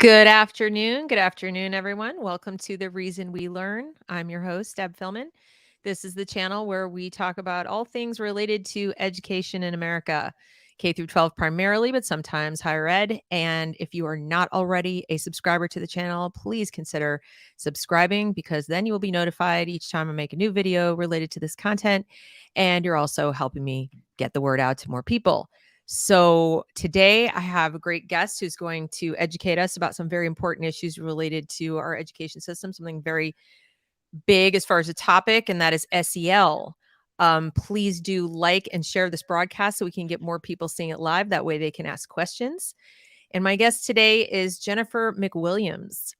Good afternoon. Good afternoon, everyone. Welcome to The Reason We Learn. I'm your host, Deb Philman. This is the channel where we talk about all things related to education in America, K through 12 primarily, but sometimes higher ed. And if you are not already a subscriber to the channel, please consider subscribing because then you will be notified each time I make a new video related to this content. And you're also helping me get the word out to more people. So today I have a great guest who's going to educate us about some very important issues related to our education system, something very big as far as a topic, and that is SEL. Please do like and share this broadcast so we can get more people seeing it live. That way they can ask questions. And my guest today is Jennifer McWilliams.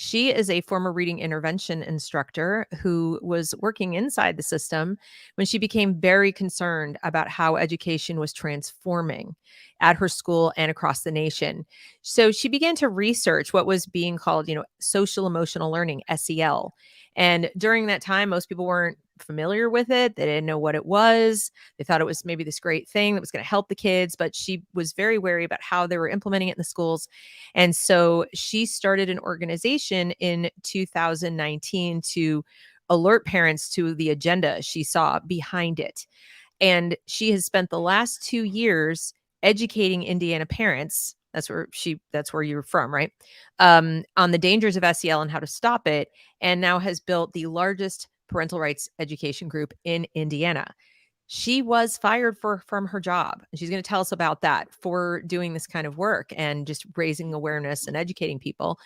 She is a former reading intervention instructor who was working inside the system when she became very concerned about how education was transforming at her school and across the nation. So she began to research what was being called, social emotional learning, SEL. And during that time, most people weren't familiar with it. They didn't know what it was. They thought it was maybe this great thing that was going to help the kids, but she was very wary about how they were implementing it in the schools. And so she started an organization in 2019 to alert parents to the agenda she saw behind it. And she has spent the last 2 years educating Indiana parents. That's where you're from, right? On the dangers of SEL and how to stop it. And now has built the largest parental rights education group in Indiana. She was fired from her job. And she's going to tell us about that for doing this kind of work and just raising awareness and educating people.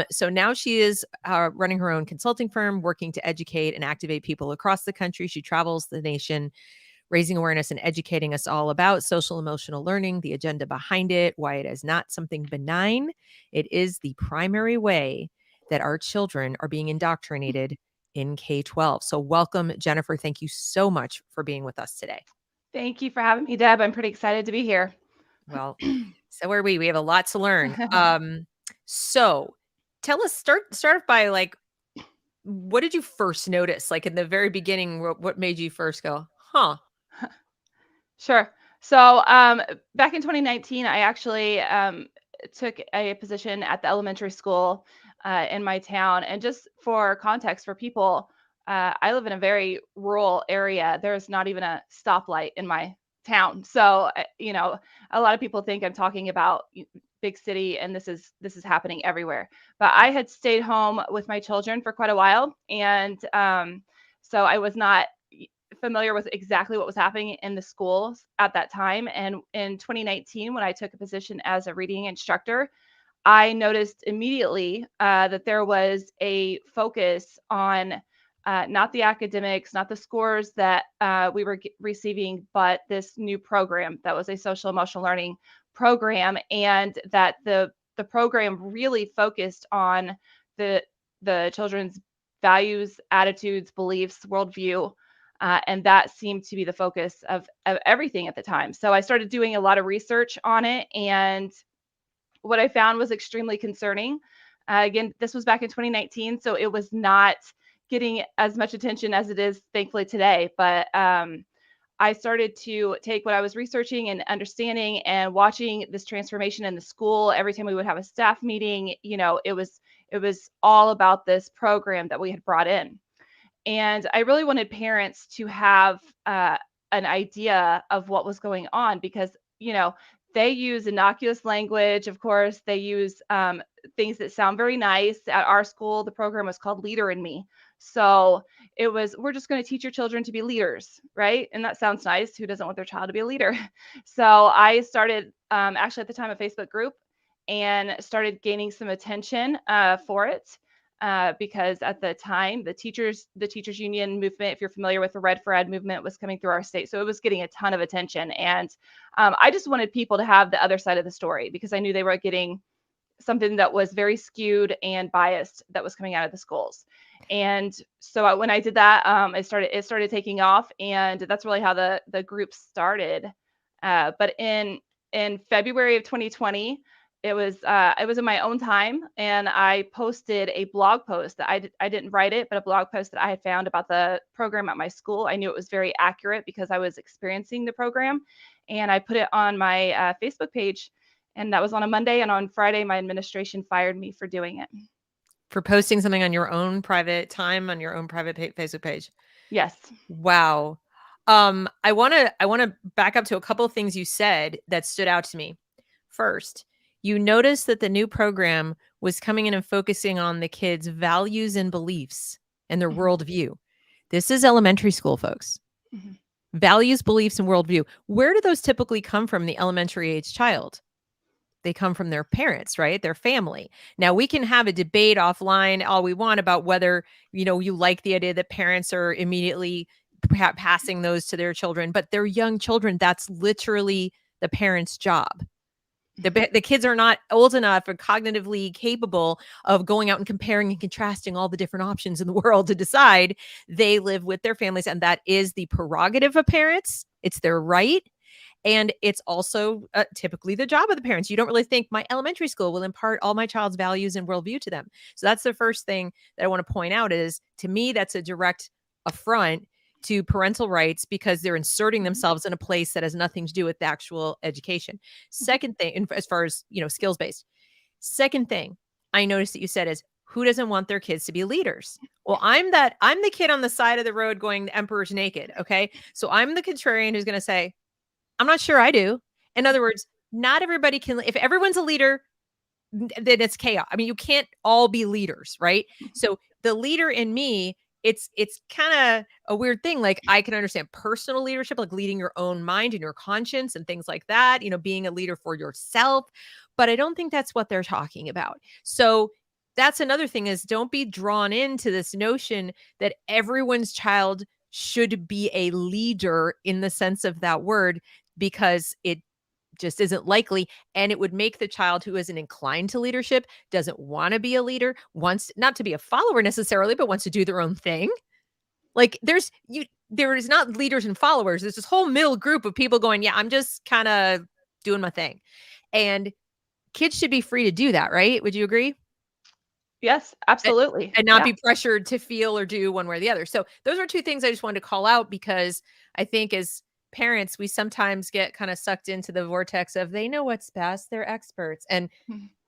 So now she is running her own consulting firm, working to educate and activate people across the country. She travels the nation, raising awareness and educating us all about social emotional learning, the agenda behind it, why it is not something benign. It is the primary way that our children are being indoctrinated in K12. So welcome, Jennifer. Thank you so much for being with us today. Thank you for having me, Deb. I'm pretty excited to be here. Well, so are we. We have a lot to learn. So tell us, start off by what did you first notice? Like in the very beginning, what made you first go, huh? Sure. So back in 2019, I actually took a position at the elementary school in my town. And just for context for people, I live in a very rural area. There's not even a stoplight in my town. So, a lot of people think I'm talking about big city, and this is happening everywhere. But I had stayed home with my children for quite a while. And so I was not familiar with exactly what was happening in the schools at that time. And in 2019, when I took a position as a reading instructor, I noticed immediately that there was a focus on not the academics, not the scores that we were receiving, but this new program that was a social emotional learning program, and that the program really focused on the children's values, attitudes, beliefs, worldview. And that seemed to be the focus of everything at the time. So I started doing a lot of research on it. And what I found was extremely concerning. Again, this was back in 2019, so it was not getting as much attention as it is, thankfully, today. But I started to take what I was researching and understanding and watching this transformation in the school. Every time we would have a staff meeting, it was all about this program that we had brought in. And I really wanted parents to have an idea of what was going on because, they use innocuous language. Of course, they use things that sound very nice. At our school, the program was called Leader in Me. So it was, we're just going to teach your children to be leaders, right? And that sounds nice. Who doesn't want their child to be a leader? So I started actually at the time a Facebook group and started gaining some attention for it. Because at the time, the teachers union movement, if you're familiar with the Red for Ed movement, was coming through our state. So it was getting a ton of attention. And I just wanted people to have the other side of the story because I knew they were getting something that was very skewed and biased that was coming out of the schools. And so when I did that, it started taking off, and that's really how the group started. But in February of 2020, it was in my own time, and I posted a blog post that I didn't write it, but a blog post that I had found about the program at my school. I knew it was very accurate because I was experiencing the program, and I put it on my Facebook page. And that was on a Monday. And on Friday, my administration fired me for doing it. For posting something on your own private time, on your own private Facebook page. Yes. Wow. I want to back up to a couple of things you said that stood out to me. First, you noticed that the new program was coming in and focusing on the kids' values and beliefs and their worldview. This is elementary school, folks. Values, beliefs, and worldview. Where do those typically come from, the elementary age child? They come from their parents, right? Their family. Now, we can have a debate offline all we want about whether, you like the idea that parents are immediately passing those to their children, but they're young children. That's literally the parents' job. The kids are not old enough or cognitively capable of going out and comparing and contrasting all the different options in the world to decide. They live with their families, and that is the prerogative of parents. It's their right. And it's also typically the job of the parents. You don't really think my elementary school will impart all my child's values and worldview to them. So that's the first thing that I want to point out is, to me, that's a direct affront to parental rights because they're inserting themselves in a place that has nothing to do with the actual education. Second thing, as far as, skills-based. Second thing I noticed that you said is, who doesn't want their kids to be leaders? Well, I'm the kid on the side of the road going, the emperor's naked. Okay. So I'm the contrarian who's going to say, I'm not sure I do. In other words, not everybody can. If everyone's a leader, then it's chaos. I mean, you can't all be leaders, right? So the leader in me, it's kind of a weird thing. Like, I can understand personal leadership, like leading your own mind and your conscience and things like that, being a leader for yourself. But I don't think that's what they're talking about. So that's another thing, is don't be drawn into this notion that everyone's child should be a leader in the sense of that word, because it just isn't likely. And it would make the child who isn't inclined to leadership, doesn't want to be a leader, wants not to be a follower necessarily, but wants to do their own thing. Like, there is not leaders and followers. There's this whole middle group of people going, yeah, I'm just kind of doing my thing. And kids should be free to do that, right? Would you agree? Yes, absolutely. And not be pressured to feel or do one way or the other. So those are two things I just wanted to call out, because I think as parents, we sometimes get kind of sucked into the vortex of they know what's best, they're experts. And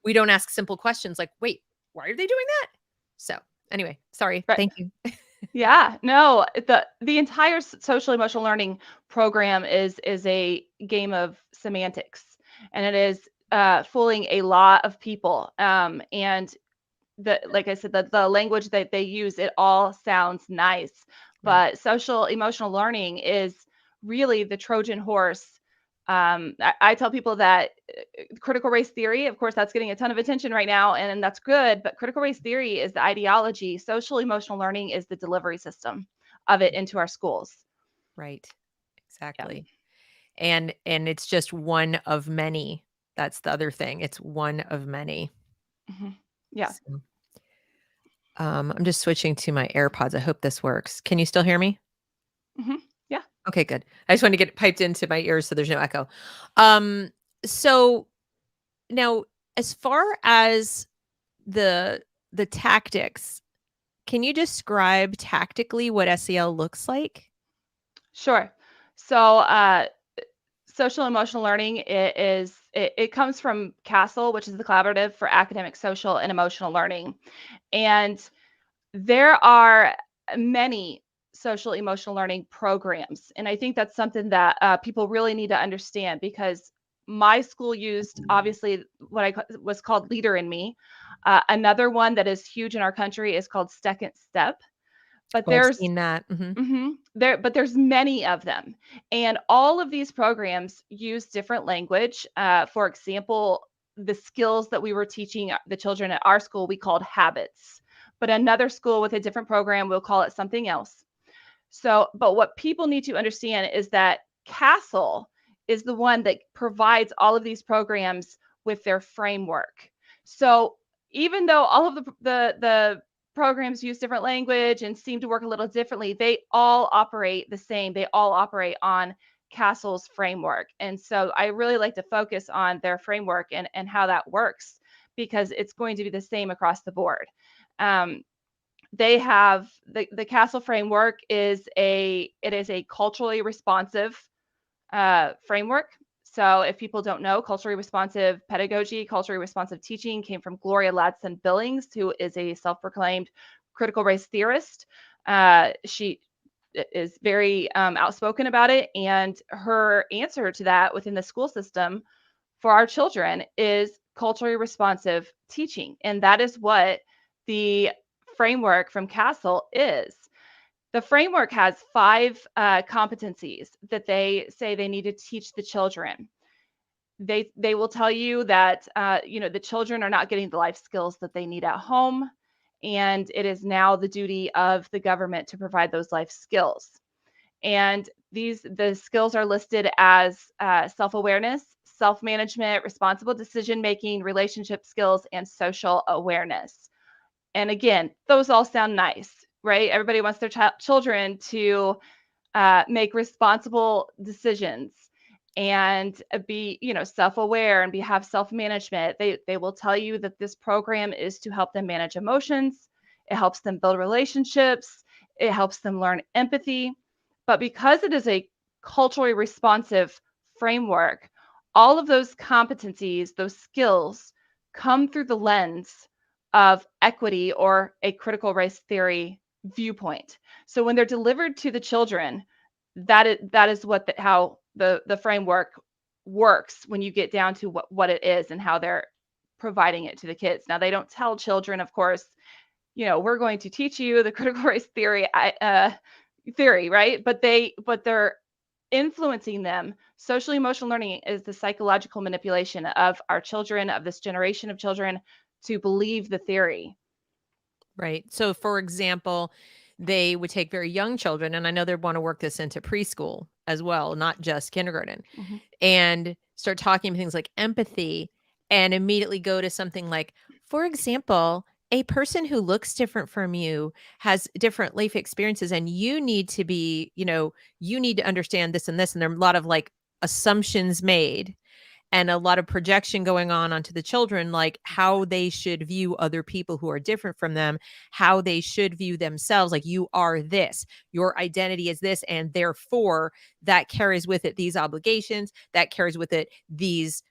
we don't ask simple questions like, wait, why are they doing that? So anyway, sorry. Right. Thank you. Yeah, no, the entire social emotional learning program is a game of semantics, and it is fooling a lot of people. And like I said, the language that they use, it all sounds nice, but social emotional learning is really the Trojan horse. I tell people that critical race theory, of course, that's getting a ton of attention right now, and that's good, but critical race theory is the ideology. Social emotional learning is the delivery system of it into our schools. Right. Exactly. Yeah. And it's just one of many. That's the other thing. It's one of many. Yeah. So, I'm just switching to my AirPods. I hope this works. Can you still hear me? Yeah. Okay, good. I just want to get it piped into my ears so there's no echo. So now, as far as the tactics, can you describe tactically what SEL looks like? Sure. So social emotional learning, it comes from CASEL, which is the Collaborative for Academic, Social, and Emotional Learning. And there are many social emotional learning programs. And I think that's something that people really need to understand, because my school used, obviously, what was called Leader in Me. Another one that is huge in our country is called Second Step. But I've seen that. but there's many of them, and all of these programs use different language. For example, the skills that we were teaching the children at our school, we called habits, but another school with a different program will call it something else. So, but what people need to understand is that CASEL is the one that provides all of these programs with their framework. So even though all of the programs use different language and seem to work a little differently, they all operate the same. They all operate on CASEL's framework. And so I really like to focus on their framework and how that works, because it's going to be the same across the board. They have the CASEL framework is a culturally responsive framework. So if people don't know, culturally responsive pedagogy, culturally responsive teaching came from Gloria Ladson Billings, who is a self-proclaimed critical race theorist. She is very outspoken about it. And her answer to that within the school system for our children is culturally responsive teaching. And that is what the framework from Castle is. The framework has 5 competencies that they say they need to teach the children. They will tell you that the children are not getting the life skills that they need at home, and it is now the duty of the government to provide those life skills. And the skills are listed as self-awareness, self-management, responsible decision-making, relationship skills, and social awareness. And again, those all sound nice, right? Everybody wants their children to make responsible decisions and be, self-aware and have self-management. They will tell you that this program is to help them manage emotions. It helps them build relationships. It helps them learn empathy. But because it is a culturally responsive framework, all of those competencies, those skills, come through the lens of equity or a critical race theory viewpoint. So when they're delivered to the children, that is how the framework works when you get down to what it is and how they're providing it to the kids. Now, they don't tell children, of course, we're going to teach you the critical race theory, right? But they're influencing them. Social emotional learning is the psychological manipulation of our children, of this generation of children, to believe the theory. Right. So, for example, they would take very young children, and I know they want to work this into preschool as well, not just kindergarten, and start talking about things like empathy, and immediately go to something like, for example, a person who looks different from you has different life experiences, and you need to be, you need to understand this and this. And there are a lot of like assumptions made and a lot of projection going on onto the children, like how they should view other people who are different from them, how they should view themselves. Like, you are this, your identity is this, and therefore that carries with it these obligations, that carries with it these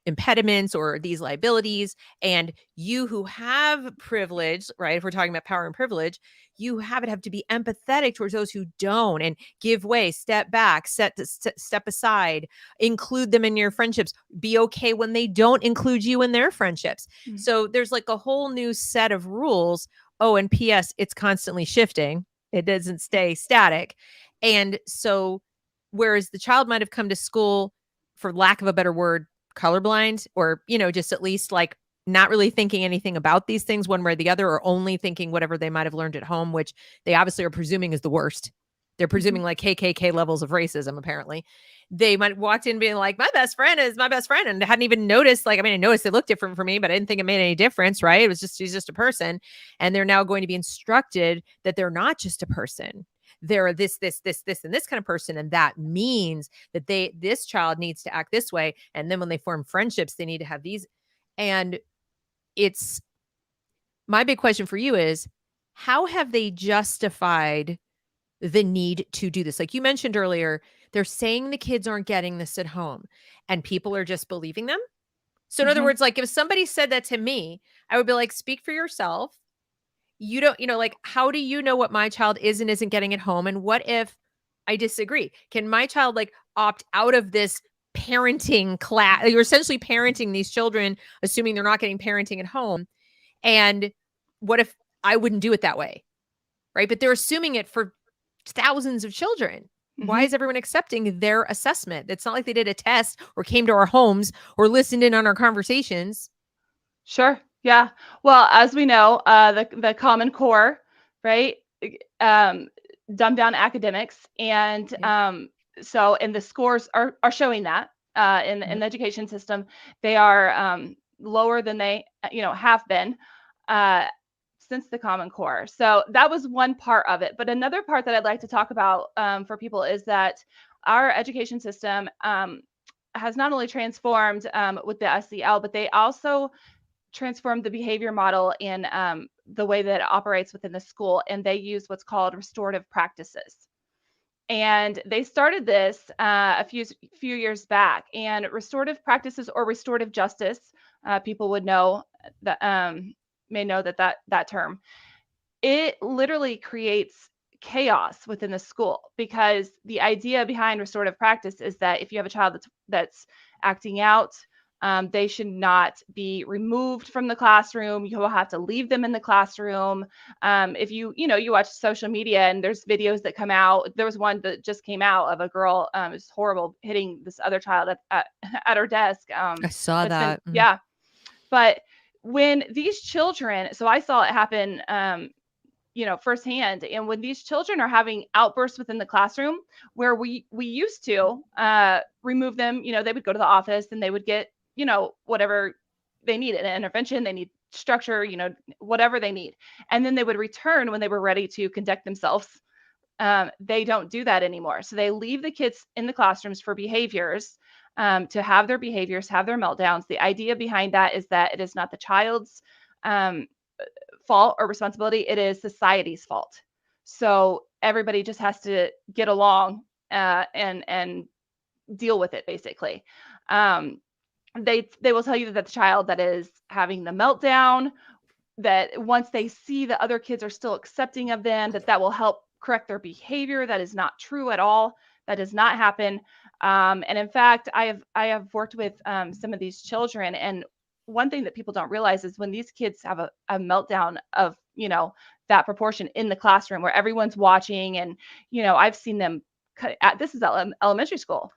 impediments or these liabilities. And you who have privilege, right? If we're talking about power and privilege, you have to be empathetic towards those who don't, and give way, step back, step aside, include them in your friendships, be okay when they don't include you in their friendships. So there's like a whole new set of rules. Oh, and PS, it's constantly shifting. It doesn't stay static. And so whereas the child might have come to school, for lack of a better word, colorblind, or, just at least like not really thinking anything about these things one way or the other, or only thinking whatever they might have learned at home, which they obviously are presuming is the worst. They're presuming like KKK levels of racism, apparently. They might have walked in being like, my best friend is my best friend, and hadn't even noticed. Like, I mean, I noticed they looked different for me, but I didn't think it made any difference, right? It was just, she's just a person. And they're now going to be instructed that they're not just a person. They're this, and this kind of person. And that means that this child needs to act this way. And then when they form friendships, they need to have these. And it's, my big question for you is, how have they justified the need to do this? Like you mentioned earlier, they're saying the kids aren't getting this at home, and people are just believing them. So in other words, like if somebody said that to me, I would be like, speak for yourself. You don't, like, how do you know what my child is and isn't getting at home? And what if I disagree? Can my child like opt out of this parenting class? You're essentially parenting these children, assuming they're not getting parenting at home. And what if I wouldn't do it that way? Right. But they're assuming it for thousands of children. Why is everyone accepting their assessment? It's not like they did a test or came to our homes or listened in on our conversations. Sure. Yeah. Well, as we know, the Common Core, right? Dumb down academics, and so and the scores are showing that in the education system, they are lower than they have been since the Common Core. So that was one part of it. But another part that I'd like to talk about for people is that our education system has not only transformed with the SEL, but they also transformed the behavior model in the way that it operates within the school. And they use what's called restorative practices. And they started this a few years back. And restorative practices or restorative justice, people would know that may know that term. It literally creates chaos within the school, because the idea behind restorative practice is that if you have a child that's acting out, they should not be removed from the classroom. You will have to leave them in the classroom. If you watch social media and there's videos that come out, there was one that just came out of a girl, it was horrible, hitting this other child at her desk. I saw that. Yeah. But when these children, so I saw it happen, firsthand. And when these children are having outbursts within the classroom, where we used to remove them, they would go to the office and they would get, whatever they need, an intervention, they need structure, whatever they need. And then they would return when they were ready to conduct themselves. They don't do that anymore. So they leave the kids in the classrooms for behaviors, to have their behaviors, have their meltdowns. The idea behind that is that it is not the child's fault or responsibility, it is society's fault. So everybody just has to get along and deal with it, basically. They will tell you that the child that is having the meltdown, that once they see that other kids are still accepting of them, that will help correct their behavior. That is not true at all. That does not happen. And in fact, I have worked with some of these children, and one thing that people don't realize is when these kids have a meltdown of, that proportion in the classroom where everyone's watching, and, I've seen them this is elementary school,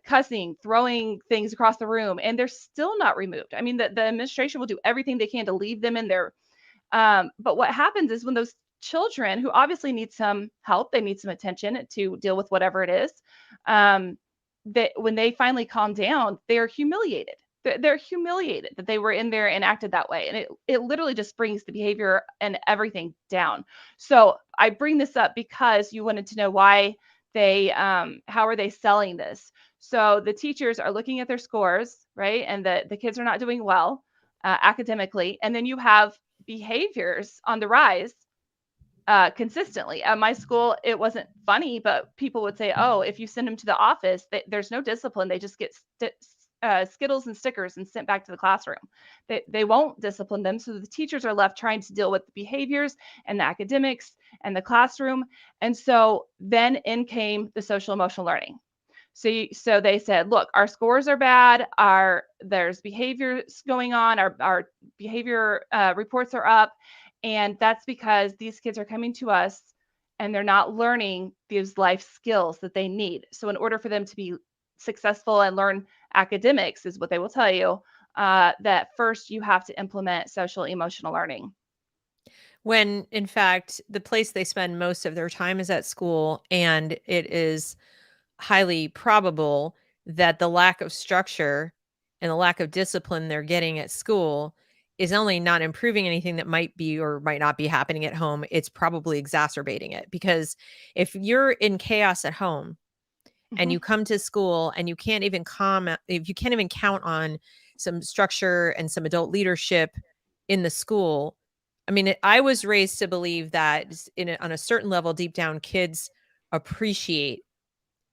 cussing, throwing things across the room, and they're still not removed. I mean, the administration will do everything they can to leave them in there. But what happens is when those children, who obviously need some help, they need some attention to deal with whatever it is, that when they finally calm down, they're humiliated. They're humiliated that they were in there and acted that way. And it literally just brings the behavior and everything down. So I bring this up because you wanted to know why how are they selling this? So the teachers are looking at their scores, right? And the kids are not doing well academically. And then you have behaviors on the rise consistently. At my school, it wasn't funny, but people would say, oh, if you send them to the office, there's no discipline. They just get Skittles and stickers and sent back to the classroom. They won't discipline them. So the teachers are left trying to deal with the behaviors and the academics and the classroom. And so then in came the social emotional learning. So they said, look, our scores are bad. There's behaviors going on. Our behavior reports are up. And that's because these kids are coming to us and they're not learning these life skills that they need. So in order for them to be successful and learn academics, is what they will tell you, that first you have to implement social emotional learning. When in fact, the place they spend most of their time is at school, and it is highly probable that the lack of structure and the lack of discipline they're getting at school is only not improving anything that might be or might not be happening at home. It's probably exacerbating it, because if you're in chaos at home and you come to school and you can't even if you can't even count on some structure and some adult leadership in the school. I mean, I was raised to believe that on a certain level, deep down, kids appreciate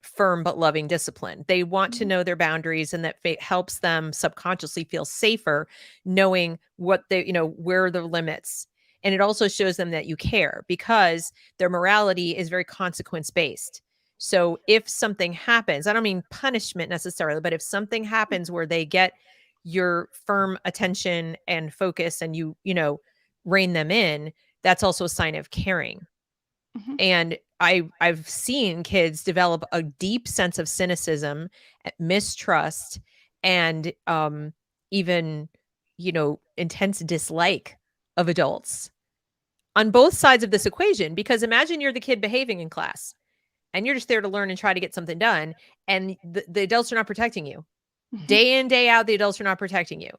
firm but loving discipline. They want to know their boundaries, and that helps them subconsciously feel safer knowing what where are the limits. And it also shows them that you care, because their morality is very consequence based. So if something happens, I don't mean punishment necessarily, but if something happens where they get your firm attention and focus and you rein them in, that's also a sign of caring. And I've seen kids develop a deep sense of cynicism, mistrust, and even, intense dislike of adults on both sides of this equation. Because imagine you're the kid behaving in class and you're just there to learn and try to get something done, and the adults are not protecting you. Day in, day out, the adults are not protecting you.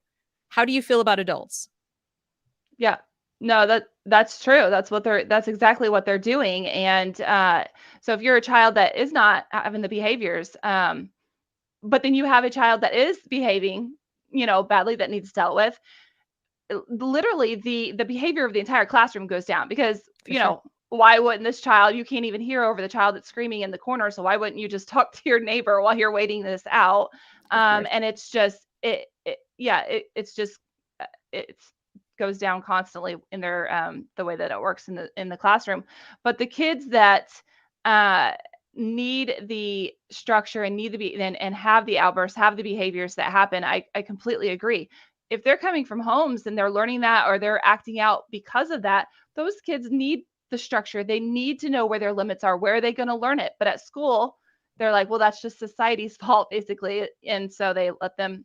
How do you feel about adults? Yeah. No, that's true. That's exactly what they're doing. And so if you're a child that is not having the behaviors, but then you have a child that is behaving, badly, that needs dealt with, literally the behavior of the entire classroom goes down, because, why wouldn't this child, you can't even hear over the child that's screaming in the corner, so why wouldn't you just talk to your neighbor while you're waiting this out? Of course. And it's just it's just it goes down constantly in their the way that it works in the classroom. But the kids that uh need the structure and need to be and have the outbursts, have the behaviors that happen, I completely agree. If they're coming from homes and they're learning that, or they're acting out because of that, those kids need the structure. They need to know where their limits are. Where are they going to learn it? But at school, they're like, well, that's just society's fault, basically. And so they let them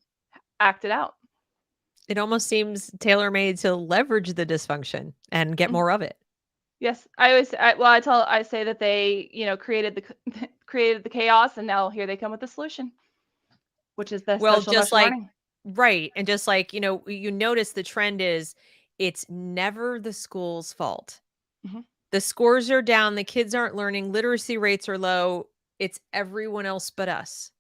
act it out. It almost seems tailor-made to leverage the dysfunction and get Mhm. more of it. Yes, I say that they, created the created the chaos, and now here they come with the solution, which is the Well, social just emotional like learning. right, and just like, you notice the trend is it's never the school's fault. Mhm. The scores are down, the kids aren't learning, literacy rates are low, it's everyone else but us.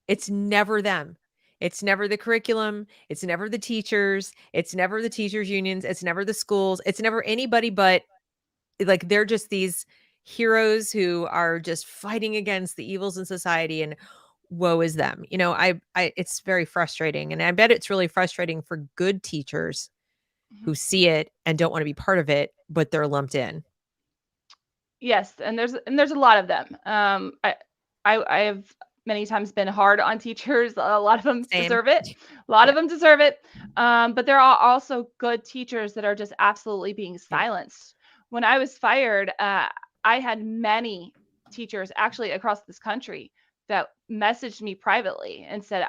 It's never them. It's never the curriculum, it's never the teachers, it's never the teachers unions, it's never the schools, it's never anybody but like they're just these heroes who are just fighting against the evils in society and woe is them. I it's very frustrating and I bet it's really frustrating for good teachers Mhm. who see it and don't want to be part of it, but they're lumped in. Yes, and there's a lot of them. I have many times been hard on teachers. A lot of them Same. deserve it. A lot of Yeah. them deserve it. But there are also good teachers that are just absolutely being Yeah. silenced. When I was fired, I had many teachers actually across this country that messaged me privately and said,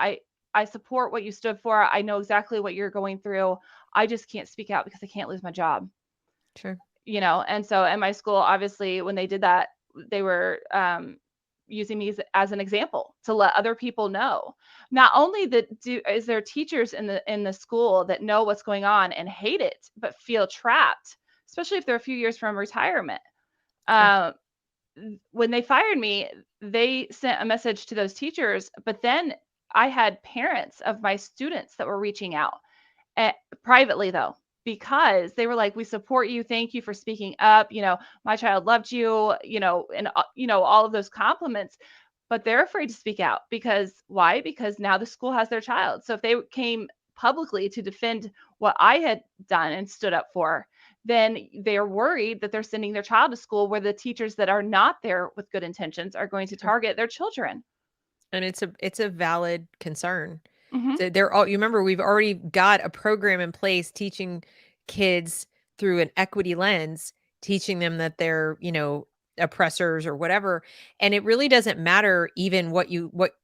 I support what you stood for. I know exactly what you're going through. I just can't speak out because I can't lose my job. Sure. And so at my school, obviously, when they did that, they were using me as an example to let other people know. Not only is there teachers in the school that know what's going on and hate it, but feel trapped, especially if they're a few years from retirement. Sure. Uh, when they fired me, they sent a message to those teachers, but then I had parents of my students that were reaching out eh, privately though, because they were like, we support you, thank you for speaking up, my child loved you, and all of those compliments. But they're afraid to speak out because why? Because now the school has their child. So if they came publicly to defend what I had done and stood up for, then they're worried that they're sending their child to school where the teachers that are not there with good intentions are going to Sure. target their children. And it's a valid concern. Hmm. So they're all you remember we've already got a program in place teaching kids through an equity lens, teaching them that they're, oppressors or whatever. And it really doesn't matter even what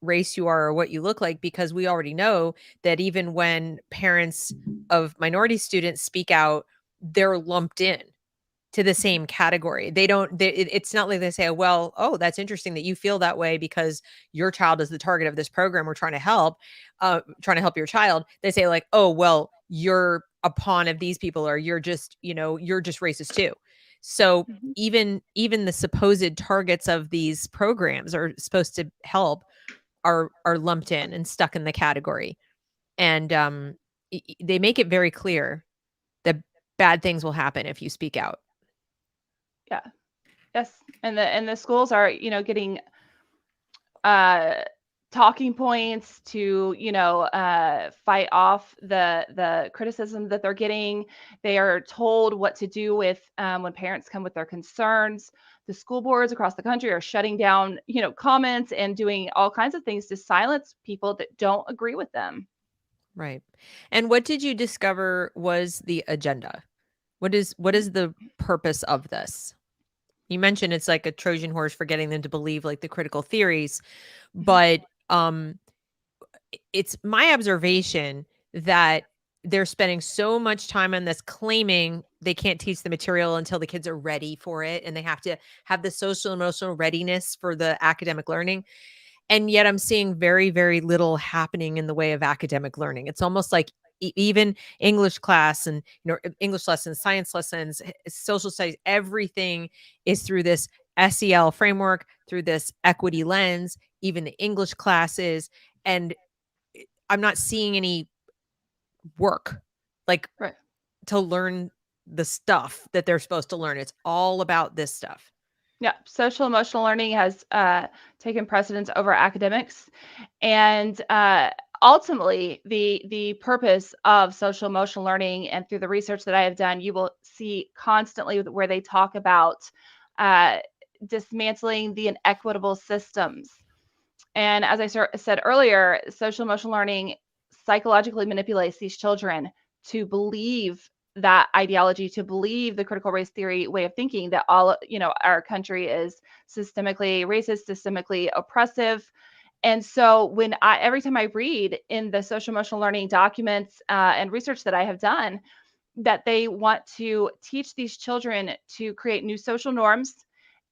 race you are or what you look like, because we already know that even when parents of minority students speak out, they're lumped in to the same category. They don't it's not like they say, "Well, oh, that's interesting that you feel that way because your child is the target of this program we're trying to help your child." They say like, "Oh, well, you're a pawn of these people or you're just racist too." So, Hmm. even the supposed targets of these programs are supposed to help are lumped in and stuck in the category. And they make it very clear that bad things will happen if you speak out. Yeah. Yes. And the schools are, getting uh talking points to, fight off the criticism that they're getting. They are told what to do with when parents come with their concerns. The school boards across the country are shutting down, comments and doing all kinds of things to silence people that don't agree with them. Right. And what did you discover was the agenda? What is the purpose of this? You mentioned it's like a Trojan horse for getting them to believe like the critical theories, Mhm. but it's my observation that they're spending so much time on this claiming they can't teach the material until the kids are ready for it and they have to have the social emotional readiness for the academic learning. And yet I'm seeing very, very little happening in the way of academic learning. It's almost like even English class and English lessons, science lessons, social studies, everything is through this SEL framework, through this equity lens, even the English classes. And I'm not seeing any work like Right. to learn the stuff that they're supposed to learn. It's all about this stuff. Yeah, social emotional learning has taken precedence over academics, and ultimately, the purpose of social emotional learning, and through the research that I have done, you will see constantly where they talk about uh, dismantling the inequitable systems. And as I said earlier, social emotional learning psychologically manipulates these children to believe that ideology, to believe the critical race theory way of thinking, that all, our country is systemically racist, systemically oppressive. And so every time I read in the social emotional learning documents and research that I have done, that they want to teach these children to create new social norms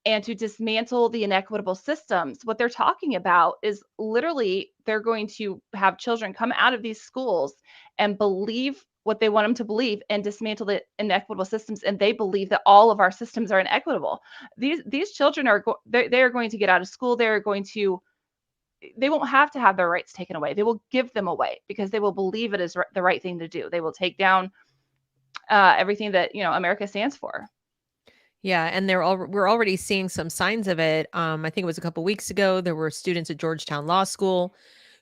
and to dismantle the inequitable systems. What they're talking about is literally they're going to have children come out of these schools and believe what they want them to believe and dismantle the inequitable systems, and they believe that all of our systems are inequitable. These children they are going to get out of school. They won't have to have their rights taken away. They will give them away because they will believe it is the right thing to do. They will take down everything that America stands for. Yeah, and we're already seeing some signs of it. I think it was a couple weeks ago. There were students at Georgetown Law School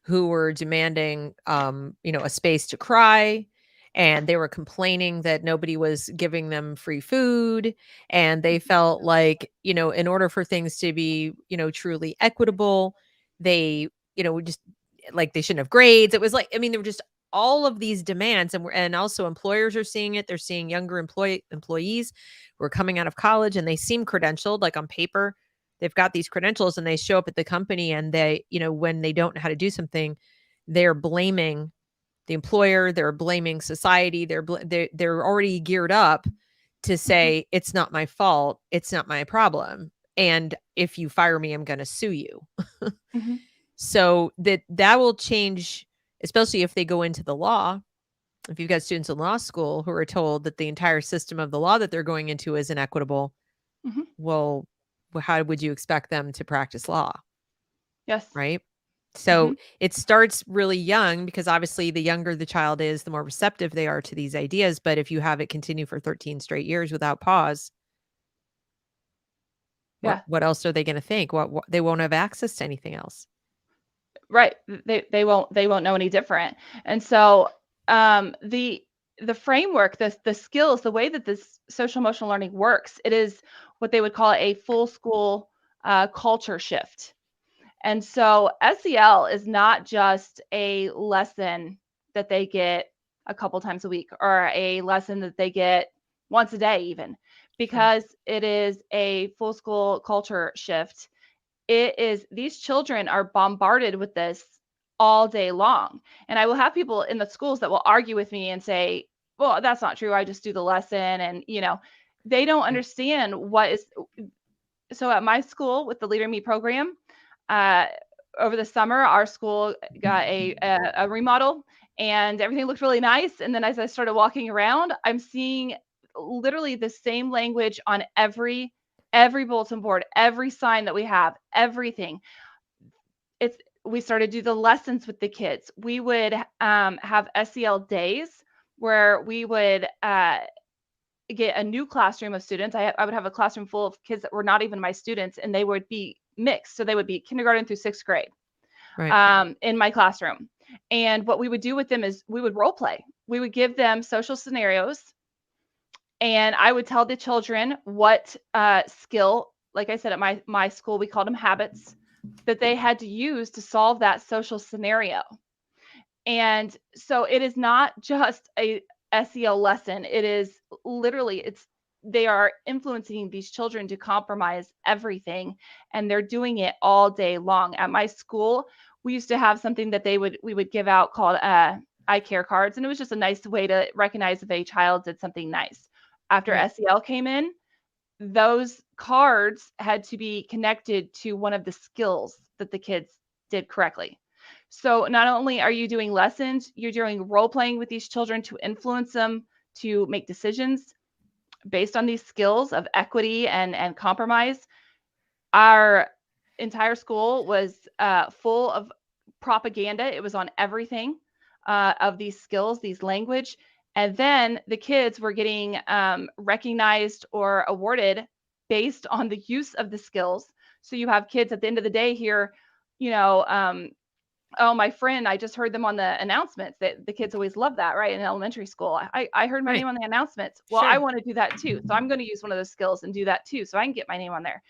who were demanding, a space to cry, and they were complaining that nobody was giving them free food, and they felt like, in order for things to be, truly equitable, they, just like they shouldn't have grades. It was like, I mean, there were just all of these demands, and also employers are seeing it. They're seeing younger employees who are coming out of college, and they seem credentialed, like on paper they've got these credentials, and they show up at the company, and they, when they don't know how to do something, they're blaming the employer, they're blaming society, they're already geared up to say, it's not my fault, it's not my problem, and if you fire me, I'm going to sue you. Mm-hmm. So that will change, especially if they go into the law. If you've got students in law school who are told that the entire system of the law that they're going into is inequitable, Mm-hmm. well, how would you expect them to practice law? Yes. Right? Mm-hmm. So it starts really young, because obviously the younger the child is, the more receptive they are to these ideas. But if you have it continue for 13 straight years without pause, Yeah. what else are they going to think? What they won't have access to anything else. Right. They won't know any different. And so the framework, the skills, the way that this social emotional learning works, it is what they would call a full school culture shift. And so SEL is not just a lesson that they get a couple times a week, or a lesson that they get once a day even, because it is a full school culture shift. These children are bombarded with this all day long. And I will have people in the schools that will argue with me and say, well, that's not true, I just do the lesson. And they don't understand what is. So at my school with the Leader Me program, uh, over the summer, our school got a remodel, and everything looked really nice. And then as I started walking around, I'm seeing literally the same language on every bulletin board, every sign that we have, everything. We started to do the lessons with the kids. We would have SEL days where we would get a new classroom of students. I would have a classroom full of kids that were not even my students, and they would be mixed. So they would be kindergarten through sixth grade, Right. in my classroom. And what we would do with them is we would role play. We would give them social scenarios, and I would tell the children what skill, like I said, at my school, we called them habits, that they had to use to solve that social scenario. And so it is not just a SEL lesson. It is literally, they are influencing these children to compromise everything, and they're doing it all day long. At my school, we used to have something that we would give out called I care cards, and it was just a nice way to recognize if a child did something nice. After Right. SEL came in, those cards had to be connected to one of the skills that the kids did correctly. So not only are you doing lessons, you're doing role playing with these children to influence them to make decisions based on these skills of equity and compromise. Our entire school was full of propaganda. It was on everything of these skills, these language. And then the kids were getting recognized or awarded based on the use of the skills. So you have kids at the end of the day here, you know, oh, my friend, I just heard them on the announcements. That the kids always love that, right? In elementary school, I heard my Right. name on the announcements. Well, I Sure. want to do that too. So I'm going to use one of those skills and do that too, so I can get my name on there.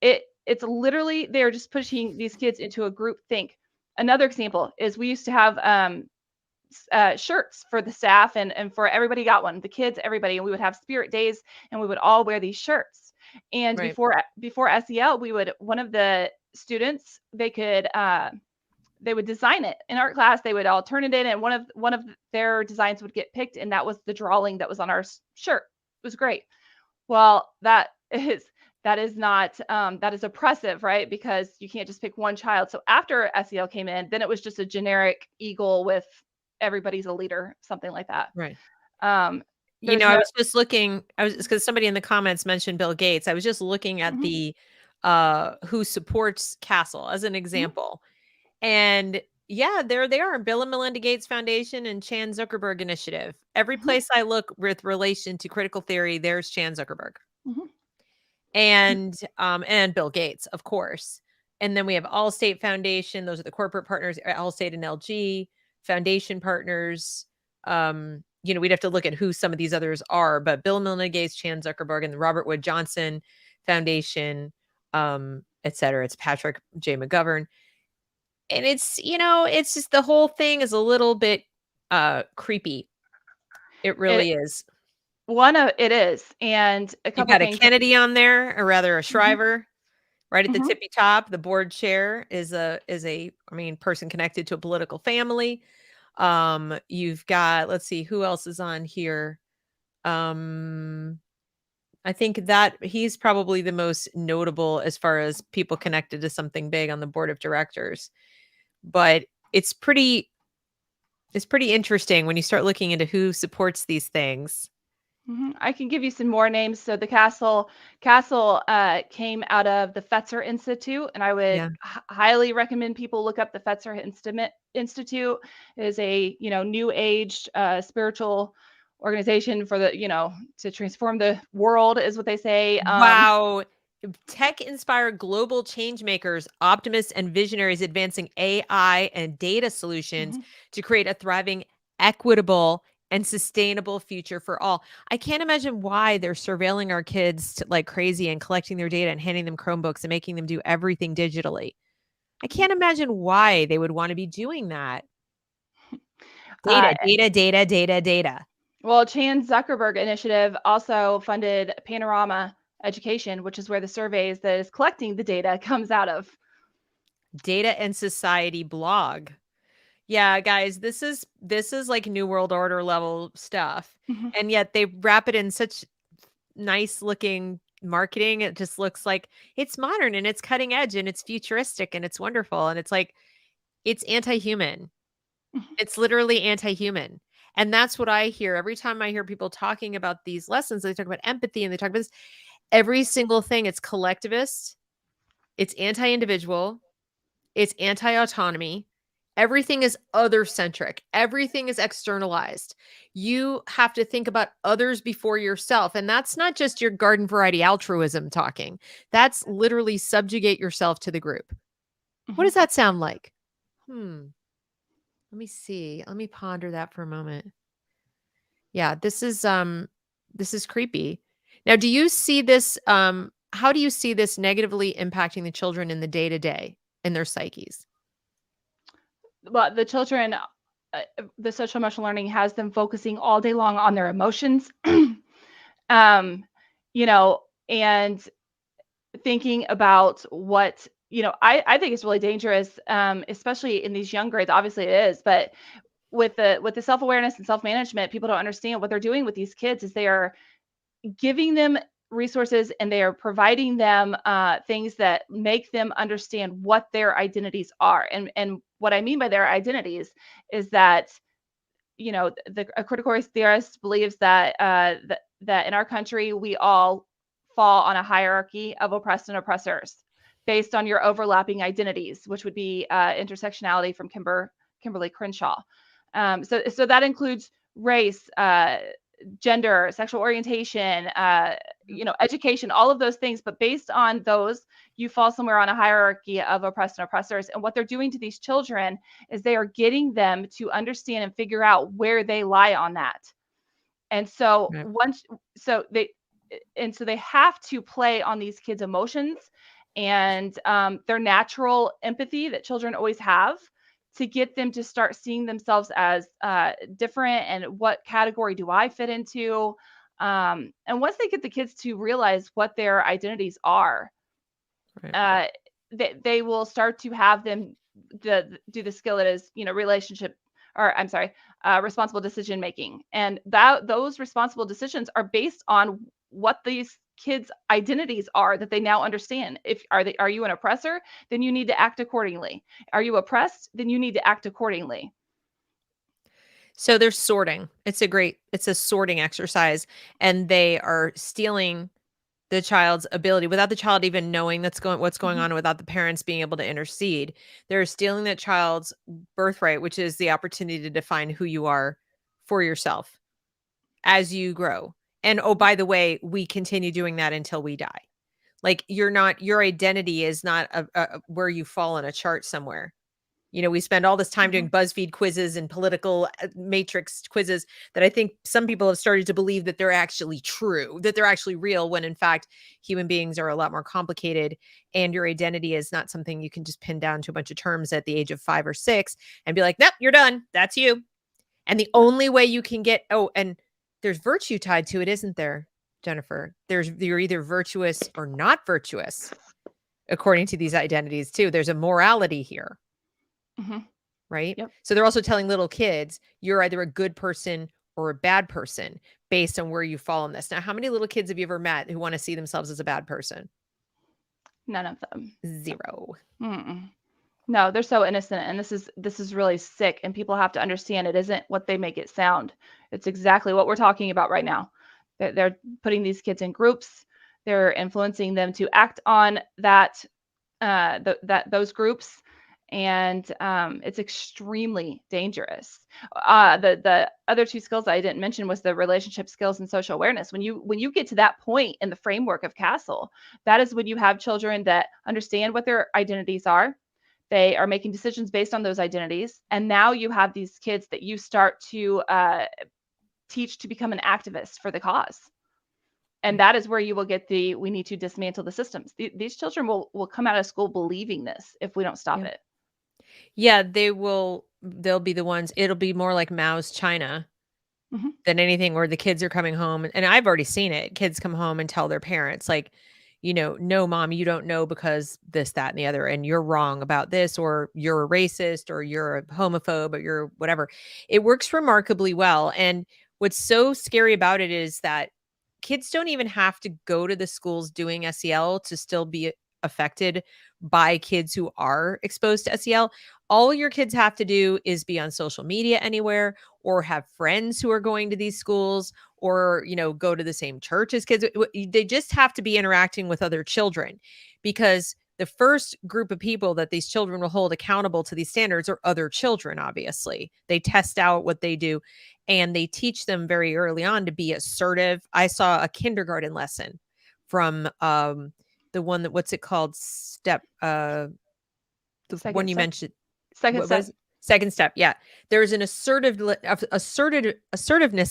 It's literally, they're just pushing these kids into a group think. Another example is we used to have shirts for the staff, and for everybody got one, the kids, everybody, and we would have spirit days and we would all wear these shirts. And Right. before SEL, one of the students, they would design it in art class. They would all turn it in, and one of their designs would get picked, and that was the drawing that was on our shirt. It was great. Well, that is not that is oppressive, right? Because you can't just pick one child. So after SEL came in, then it was just a generic eagle with everybody's a leader, something like that. Right. There's I no. was just looking, because somebody in the comments mentioned Bill Gates. I was just looking at Mhm, the who supports Castle as an mhm, example. And yeah, there they are, Bill and Melinda Gates Foundation and Chan Zuckerberg Initiative. Every mhm, place I look with relation to critical theory, there's Chan Zuckerberg mhm, and Bill Gates, of course. And then we have Allstate Foundation. Those are the corporate partners, Allstate and LG foundation partners. We'd have to look at who some of these others are, but Bill and Melinda Gates, Chan Zuckerberg, and the Robert Wood Johnson Foundation, et cetera. It's Patrick J. McGovern. And it's just, the whole thing is a little bit creepy. It it really is. it is, and a You've couple got a things. Kennedy on there, or rather a Mhm, Shriver. Right at the mhm. tippy top, the board chair is person connected to a political family. You've got, let's see, who else is on here? Um, I think that he's probably the most notable as far as people connected to something big on the board of directors. But it's pretty interesting when you start looking into who supports these things. I can give you some more names. So the castle came out of the Fetzer Institute, and I would Yeah. highly recommend people look up the Fetzer Institute. It is a new age spiritual organization for the to transform the world, is what they say. Wow. Tech inspired global change makers, optimists, and visionaries advancing AI and data solutions Mhm, to create a thriving, equitable, and sustainable future for all. I can't imagine why they're surveilling our kids like crazy and collecting their data and handing them Chromebooks and making them do everything digitally. I mhm. can't imagine why they would want to be doing that. Uh, Data, data, data, data, data. well, Chan Zuckerberg Initiative also funded Panorama Education, which is where the surveys that is collecting the data comes out of. Data and Society blog. Yeah, guys, this is like New World Order level stuff. Mhm, And yet they wrap it in such nice looking marketing. It just looks like it's modern and it's cutting edge and it's futuristic and it's wonderful. And it's like, it's anti-human. mhm, It's literally anti-human. And that's what I hear every time I hear people talking about these lessons. They talk about empathy and they talk about this. Every single thing, it's collectivist, it's anti-individual, it's anti-autonomy. Everything is other centric. Everything is externalized. You have to think about others before yourself. And that's not just your garden variety altruism talking. That's literally subjugate yourself to the group. What mhm. does that sound like? Let me see. Let me ponder that for a moment. Yeah, this is creepy. Now, do you see this how do you see this negatively impacting the children in the day-to-day in their psyches? Well, the children, the social emotional learning has them focusing all day long on their emotions, um, you know, and thinking about what, I think it's really dangerous, especially in these young grades. Obviously, it is, but with the self awareness and self management, people don't understand what they're doing with these kids is they are giving them resources and they are providing them things that make them understand what their identities are. And what I mean by their identities is that a critical race theorist believes that in our country we all fall on a hierarchy of oppressed and oppressors based on your overlapping identities, which would be intersectionality from Kimberly Crenshaw. So that includes race, gender, sexual orientation, education, all of those things. But based on those, you fall somewhere on a hierarchy of oppressed and oppressors. And what they're doing to these children is they are getting them to understand and figure out where they lie on that. And so they have to play on these kids' emotions and their natural empathy that children always have, to get them to start seeing themselves as different, and what category do I fit into. And once they get the kids to realize what their identities are, Right. they will start to have them do the skill that is, relationship, or I'm sorry, responsible decision making. And those responsible decisions are based on what these kids' identities are that they now understand. Are you an oppressor? Then you need to act accordingly. Are you oppressed? Then you need to act accordingly. So they're sorting. It's a sorting exercise, and they are stealing the child's ability without the child even knowing what's going on, without the parents being able to intercede. They're stealing that child's birthright, which is the opportunity to define who you are for yourself as you grow. And oh, by the way, we continue doing that until we die. Like, your identity is not where you fall on a chart somewhere. We spend all this time doing BuzzFeed quizzes and political matrix quizzes that I think some people have started to believe that they're actually true, that they're actually real, when in fact, human beings are a lot more complicated, and your identity is not something you can just pin down to a bunch of terms at the age of 5 or 6 and be like, nope, you're done. That's you. And the only way you can and there's virtue tied to it, isn't there, Jennifer? You're either virtuous or not virtuous, according to these identities too. There's a morality here. Right? Yep. So they're also telling little kids, you're either a good person or a bad person based on where you fall in this. Now, how many little kids have you ever met who want to see themselves as a bad person? None of them. 0. No, they're so innocent, and this is really sick, and people have to understand it isn't what they make it sound. It's exactly what we're talking about right now. They're putting these kids in groups. They're influencing them to act on those groups, and it's extremely dangerous. The other two skills I didn't mention was the relationship skills and social awareness. When you get to that point in the framework of Castle, that is when you have children that understand what their identities are. They are making decisions based on those identities, and now you have these kids that you start to teach to become an activist for the cause. And that is where you will get we need to dismantle the systems. These children will come out of school believing this if we don't stop it. Yeah, they'll be the ones. It'll be more like Mao's China than anything, where the kids are coming home. And I've already seen it. Kids come home and tell their parents, like, no, mom, you don't know because this, that, and the other, and you're wrong about this, or you're a racist, or you're a homophobe, or you're whatever. It works remarkably well. And what's so scary about it is that kids don't even have to go to the schools doing SEL to still be affected by kids who are exposed to SEL. All your kids have to do is be on social media anywhere, or have friends who are going to these schools, or, go to the same church as kids. They just have to be interacting with other children, because the first group of people that these children will hold accountable to these standards are other children. Obviously, they test out what they do, and they teach them very early on to be assertive. I saw a kindergarten lesson from the one that, what's it called? The one you mentioned. Second step. Second step. Yeah. There's an assertiveness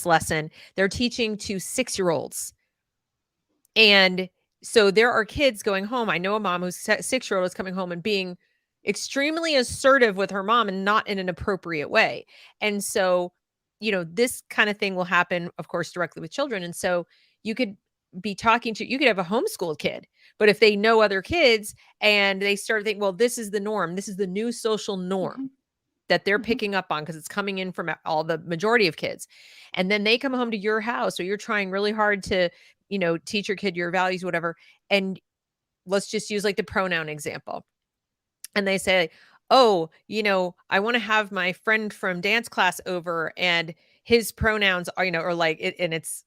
lesson they're teaching to 6-year-olds. And so there are kids going home. I know a mom who's 6-year-old is coming home and being extremely assertive with her mom, and not in an appropriate way. And so, this kind of thing will happen, of course, directly with children. And so you could be you could have a homeschooled kid, but if they know other kids and they start thinking, well, this is the norm, this is the new social norm that they're picking up on, because it's coming in from all the majority of kids. And then they come home to your house, or you're trying really hard to, teach your kid your values, whatever. And let's just use like the pronoun example. And they say, oh, I want to have my friend from dance class over, and his pronouns are, or like it, and it's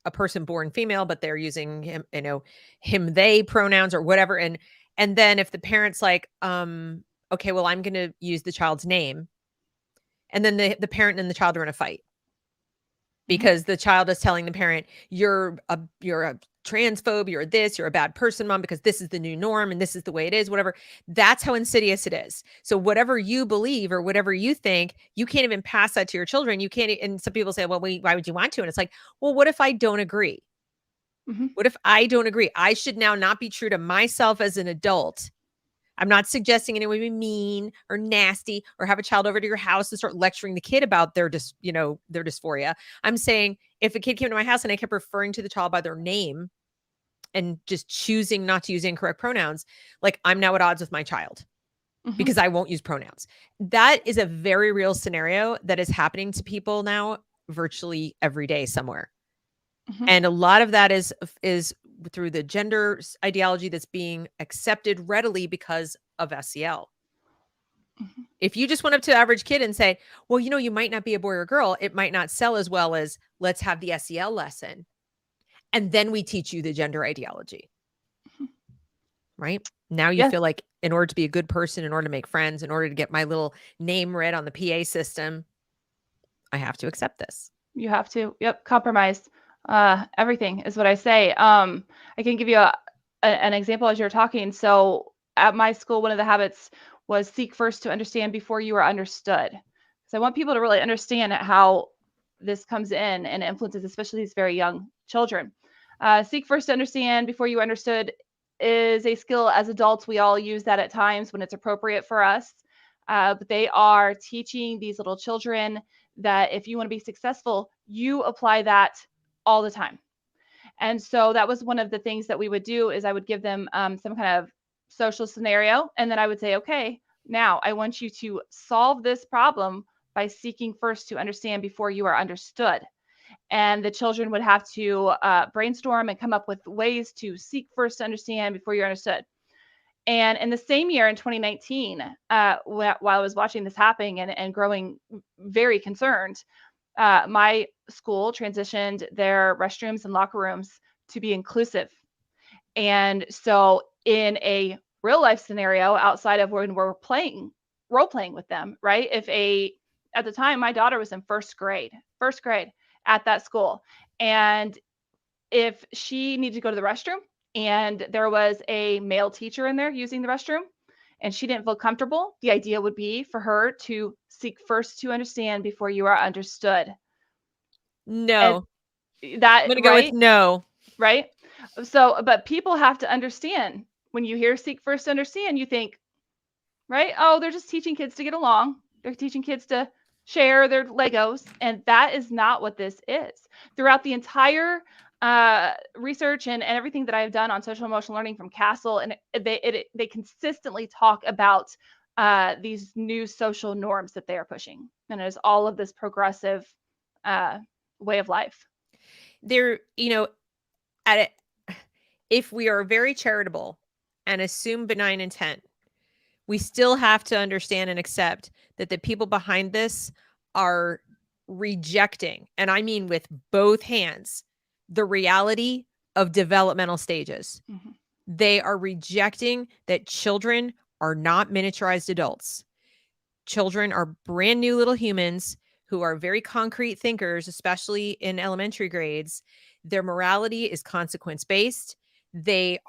a person born female, but they're using him, him, they pronouns or whatever. And then if the parent's like, okay, well, I'm going to use the child's name. And then the parent and the child are in a fight. because the child is telling the parent, you're a transphobe, you're this, you're a bad person, mom, because this is the new norm and this is the way it is, whatever. That's how insidious it is. So whatever you believe or whatever you think, you can't even pass that to your children. You can't. And some people say, well, why would you want to? And it's like, well, what if I don't agree? What if I don't agree? I should now not be true to myself as an adult. I'm not suggesting anyone be mean or nasty or have a child over to your house and start lecturing the kid about their dysphoria. I'm saying if a kid came to my house and I kept referring to the child by their name and just choosing not to use incorrect pronouns, like I'm now at odds with my child because I won't use pronouns. That is a very real scenario that is happening to people now virtually every day somewhere. And a lot of that is through the gender ideology that's being accepted readily because of SEL. If you just went up to the average kid and say, well, you might not be a boy or girl, it might not sell as well as let's have the SEL lesson. And then we teach you the gender ideology. Right? Now you feel like in order to be a good person, in order to make friends, in order to get my little name read on the PA system, I have to accept this. You have to. Yep. Compromise. Everything is what I say. I can give you an example as you're talking. So at my school, one of the habits was seek first to understand before you are understood. So I want people to really understand how this comes in and influences, especially these very young children. Seek first to understand before you are understood is a skill as adults. We all use that at times when it's appropriate for us. But they are teaching these little children that if you want to be successful, you apply that all the time. And so that was one of the things that we would do is I would give them some kind of social scenario. And then I would say, okay, now I want you to solve this problem by seeking first to understand before you are understood. And the children would have to brainstorm and come up with ways to seek first to understand before you're understood. And in the same year, in 2019, while I was watching this happening and growing very concerned, my school transitioned their restrooms and locker rooms to be inclusive. And so in a real life scenario, outside of when we're role playing with them, right? At the time, my daughter was in first grade at that school. And if she needed to go to the restroom and there was a male teacher in there using the restroom and she didn't feel comfortable, the idea would be for her to seek first to understand before you are understood. No. And that, I'm going to go with no. Right? So, but people have to understand when you hear seek first to understand, you think, right? Oh, they're just teaching kids to get along. They're teaching kids to share their Legos. And that is not what this is. Throughout the entire research and everything that I've done on social emotional learning from Castle, and they consistently talk about these new social norms that they are pushing. And it is all of this progressive way of life. There, if we are very charitable and assume benign intent, we still have to understand and accept that the people behind this are rejecting, and I mean with both hands, the reality of developmental stages. They are rejecting that children are not miniaturized adults. Children are brand new little humans who are very concrete thinkers, especially in elementary grades. Their morality is consequence-based. It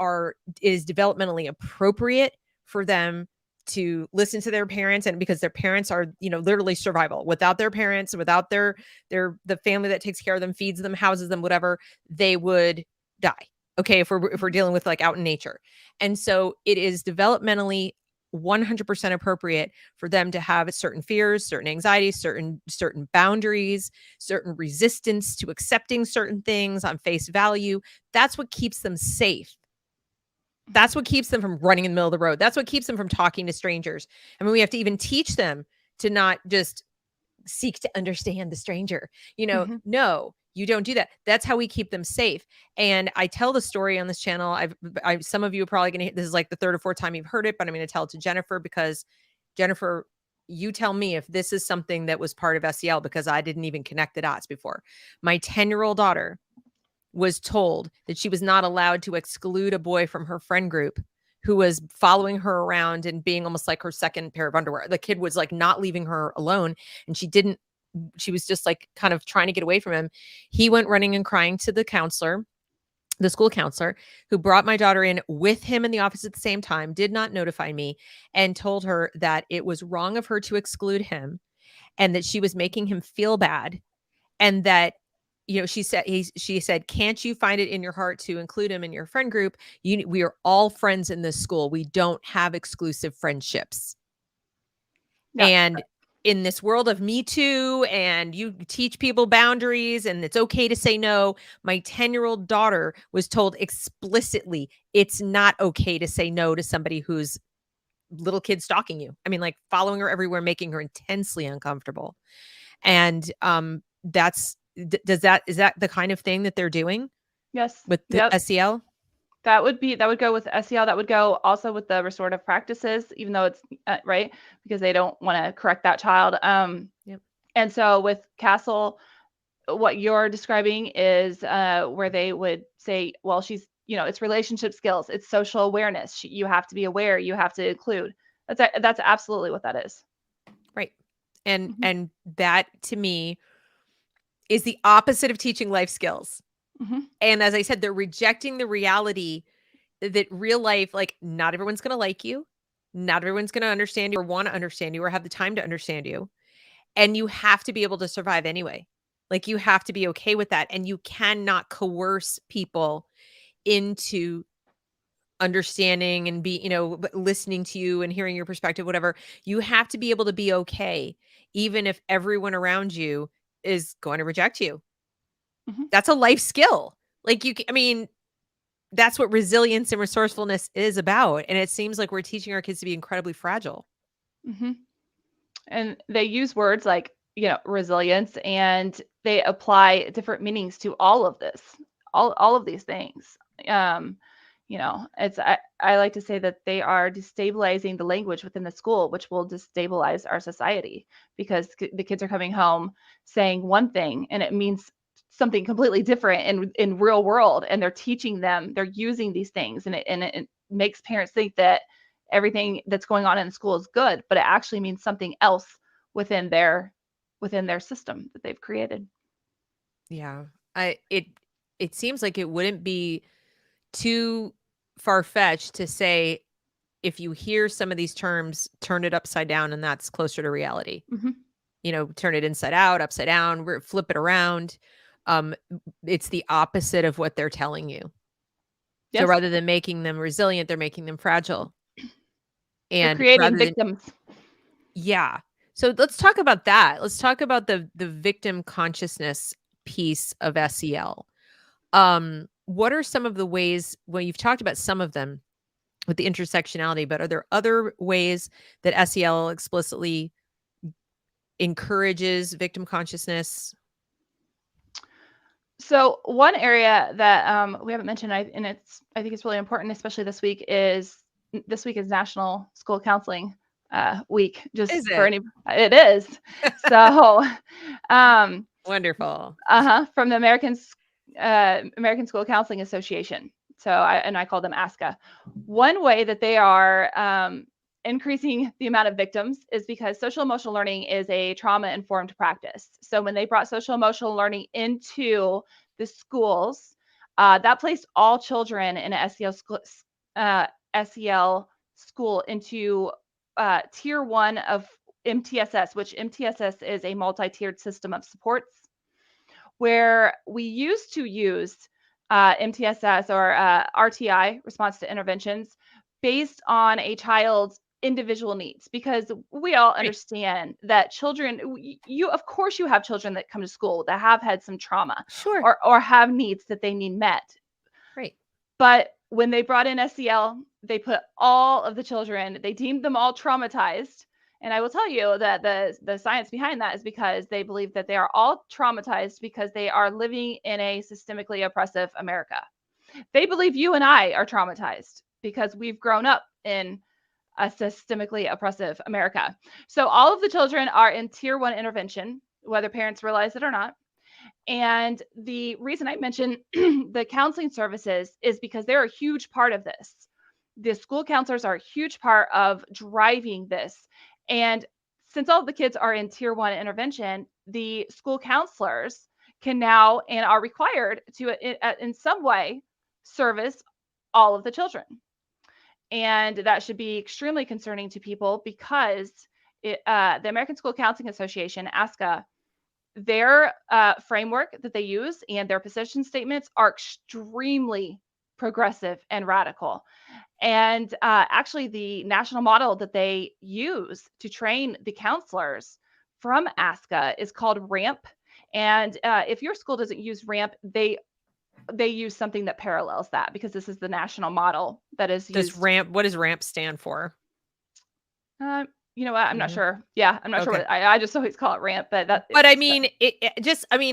is developmentally appropriate for them to listen to their parents, and because their parents are, literally survival. Without their parents, without the family that takes care of them, feeds them, houses them, whatever, they would die. Okay, if we're dealing with like out in nature. And so it is developmentally 100% appropriate for them to have certain fears, certain anxieties, certain boundaries, certain resistance to accepting certain things on face value. That's what keeps them safe. That's what keeps them from running in the middle of the road. That's what keeps them from talking to strangers. I mean, we have to even teach them to not just seek to understand the stranger. No, you don't do that. That's how we keep them safe. And I tell the story on this channel. Some of you are probably going to, this is like the third or fourth time you've heard it, but I'm going to tell it to Jennifer, because Jennifer, you tell me if this is something that was part of SEL, because I didn't even connect the dots before. My 10-year-old daughter was told that she was not allowed to exclude a boy from her friend group who was following her around and being almost like her second pair of underwear. The kid was like not leaving her alone, and she didn't she was just like kind of trying to get away from him. He went running and crying to the counselor, the school counselor, who brought my daughter in with him in the office at the same time, did not notify me, and told her that it was wrong of her to exclude him and that she was making him feel bad. And that, she said, can't you find it in your heart to include him in your friend group? We are all friends in this school. We don't have exclusive friendships. Yeah. And in this world of Me Too, and you teach people boundaries and it's okay to say no, my 10-year-old daughter was told explicitly it's not okay to say no to somebody who's little kid stalking you. I mean, like following her everywhere, making her intensely uncomfortable. And is that the kind of thing that they're doing? Yes. With the SEL? That would go with SEL. That would go also with the restorative practices, even though it's right, because they don't want to correct that child. Yep. And so with Castle, what you're describing is where they would say, well, she's, it's relationship skills, it's social awareness. You have to be aware, you have to include. That's absolutely what that is. Right. And that to me is the opposite of teaching life skills. Mm-hmm. And as I said, they're rejecting the reality that real life, like not everyone's going to like you. Not everyone's going to understand you or want to understand you or have the time to understand you. And you have to be able to survive anyway. Like you have to be okay with that. And you cannot coerce people into understanding and listening to you and hearing your perspective, whatever. You have to be able to be okay, even if everyone around you is going to reject you. Mm-hmm. That's a life skill. Like that's what resilience and resourcefulness is about. And it seems like we're teaching our kids to be incredibly fragile. Mm-hmm. And they use words like, resilience, and they apply different meanings to all of this, all of these things. I like to say that they are destabilizing the language within the school, which will destabilize our society, because the kids are coming home saying one thing and it means something completely different in real world, and they're teaching them, they're using these things, and it makes parents think that everything that's going on in the school is good, but it actually means something else within their system that they've created. Yeah. It seems like it wouldn't be too far-fetched to say, if you hear some of these terms, turn it upside down, and that's closer to reality. Mm-hmm. Turn it inside out, upside down, flip it around. It's the opposite of what they're telling you. Yes. So rather than making them resilient, they're making them fragile. And they're creating victims. Yeah. So let's talk about that. Let's talk about the victim consciousness piece of SEL. What are some of the ways, well, you've talked about some of them with the intersectionality, but are there other ways that SEL explicitly encourages victim consciousness? So one area that we haven't mentioned, I think it's really important, especially this week is National School Counseling Week. Just for any, it is. So, wonderful. From the American School Counseling Association. So I call them ASCA. One way that they are increasing the amount of victims is because social emotional learning is a trauma-informed practice. So when they brought social emotional learning into the schools, that placed all children in an SEL school into tier 1 of MTSS, which MTSS is a multi-tiered system of supports, where we used to use MTSS or RTI, response to interventions, based on a child's individual needs, because we all understand that children, of course you have children that come to school that have had some trauma, sure, or have needs that they need met. Right. But when they brought in SEL, they put all of the children, they deemed them all traumatized. And I will tell you that the science behind that is because they believe that they are all traumatized because they are living in a systemically oppressive America. They believe you and I are traumatized because we've grown up in a systemically oppressive America. So all of the children are in tier 1 intervention, whether parents realize it or not. And the reason I mention the counseling services is because they're a huge part of this. The school counselors are a huge part of driving this. And since all the kids are in tier 1 intervention, the school counselors can now and are required to, in some way, service all of the children. And that should be extremely concerning to people because the American School Counseling Association, ASCA, their framework that they use and their position statements are extremely progressive and radical. And actually, the national model that they use to train the counselors from ASCA is called RAMP. And if your school doesn't use RAMP, they use something that parallels that, because this is the national model that is used. RAMP, what does RAMP stand for? You know what? I'm not sure. Yeah, I'm not sure what I just always call it RAMP, but that. But I mean,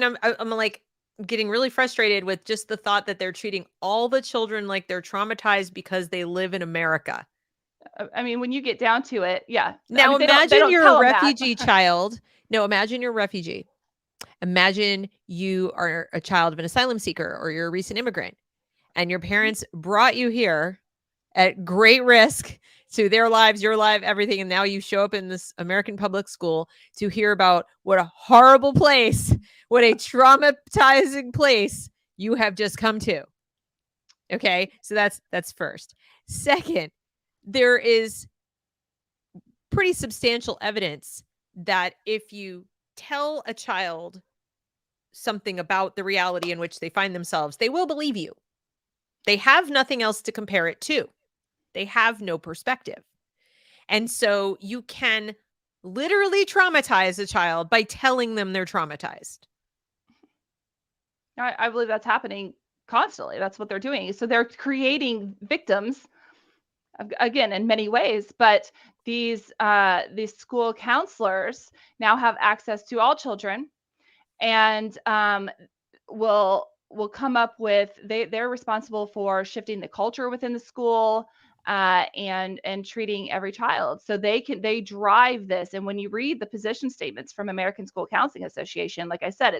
I'm like getting really frustrated with just the thought that they're treating all the children like they're traumatized because they live in America. I mean, when you get down to it, yeah. Now imagine you're a refugee child. No, imagine you're a refugee. Imagine you are a child of an asylum seeker, or you're a recent immigrant, and your parents brought you here at great risk to their lives, your life, everything. And now you show up in this American public school to hear about what a horrible place, what a traumatizing place you have just come to. Okay. So that's first. Second, there is pretty substantial evidence that if you tell a child something about the reality in which they find themselves, they will believe you. They have nothing else to compare it to. They have no perspective. And so you can literally traumatize a child by telling them they're traumatized. I believe that's happening constantly. That's what they're doing. So they're creating victims, again, in many ways, but these school counselors now have access to all children, and will come up with, they're responsible for shifting the culture within the school, and treating every child. So they drive this. And when you read the position statements from American School Counseling Association, like I said,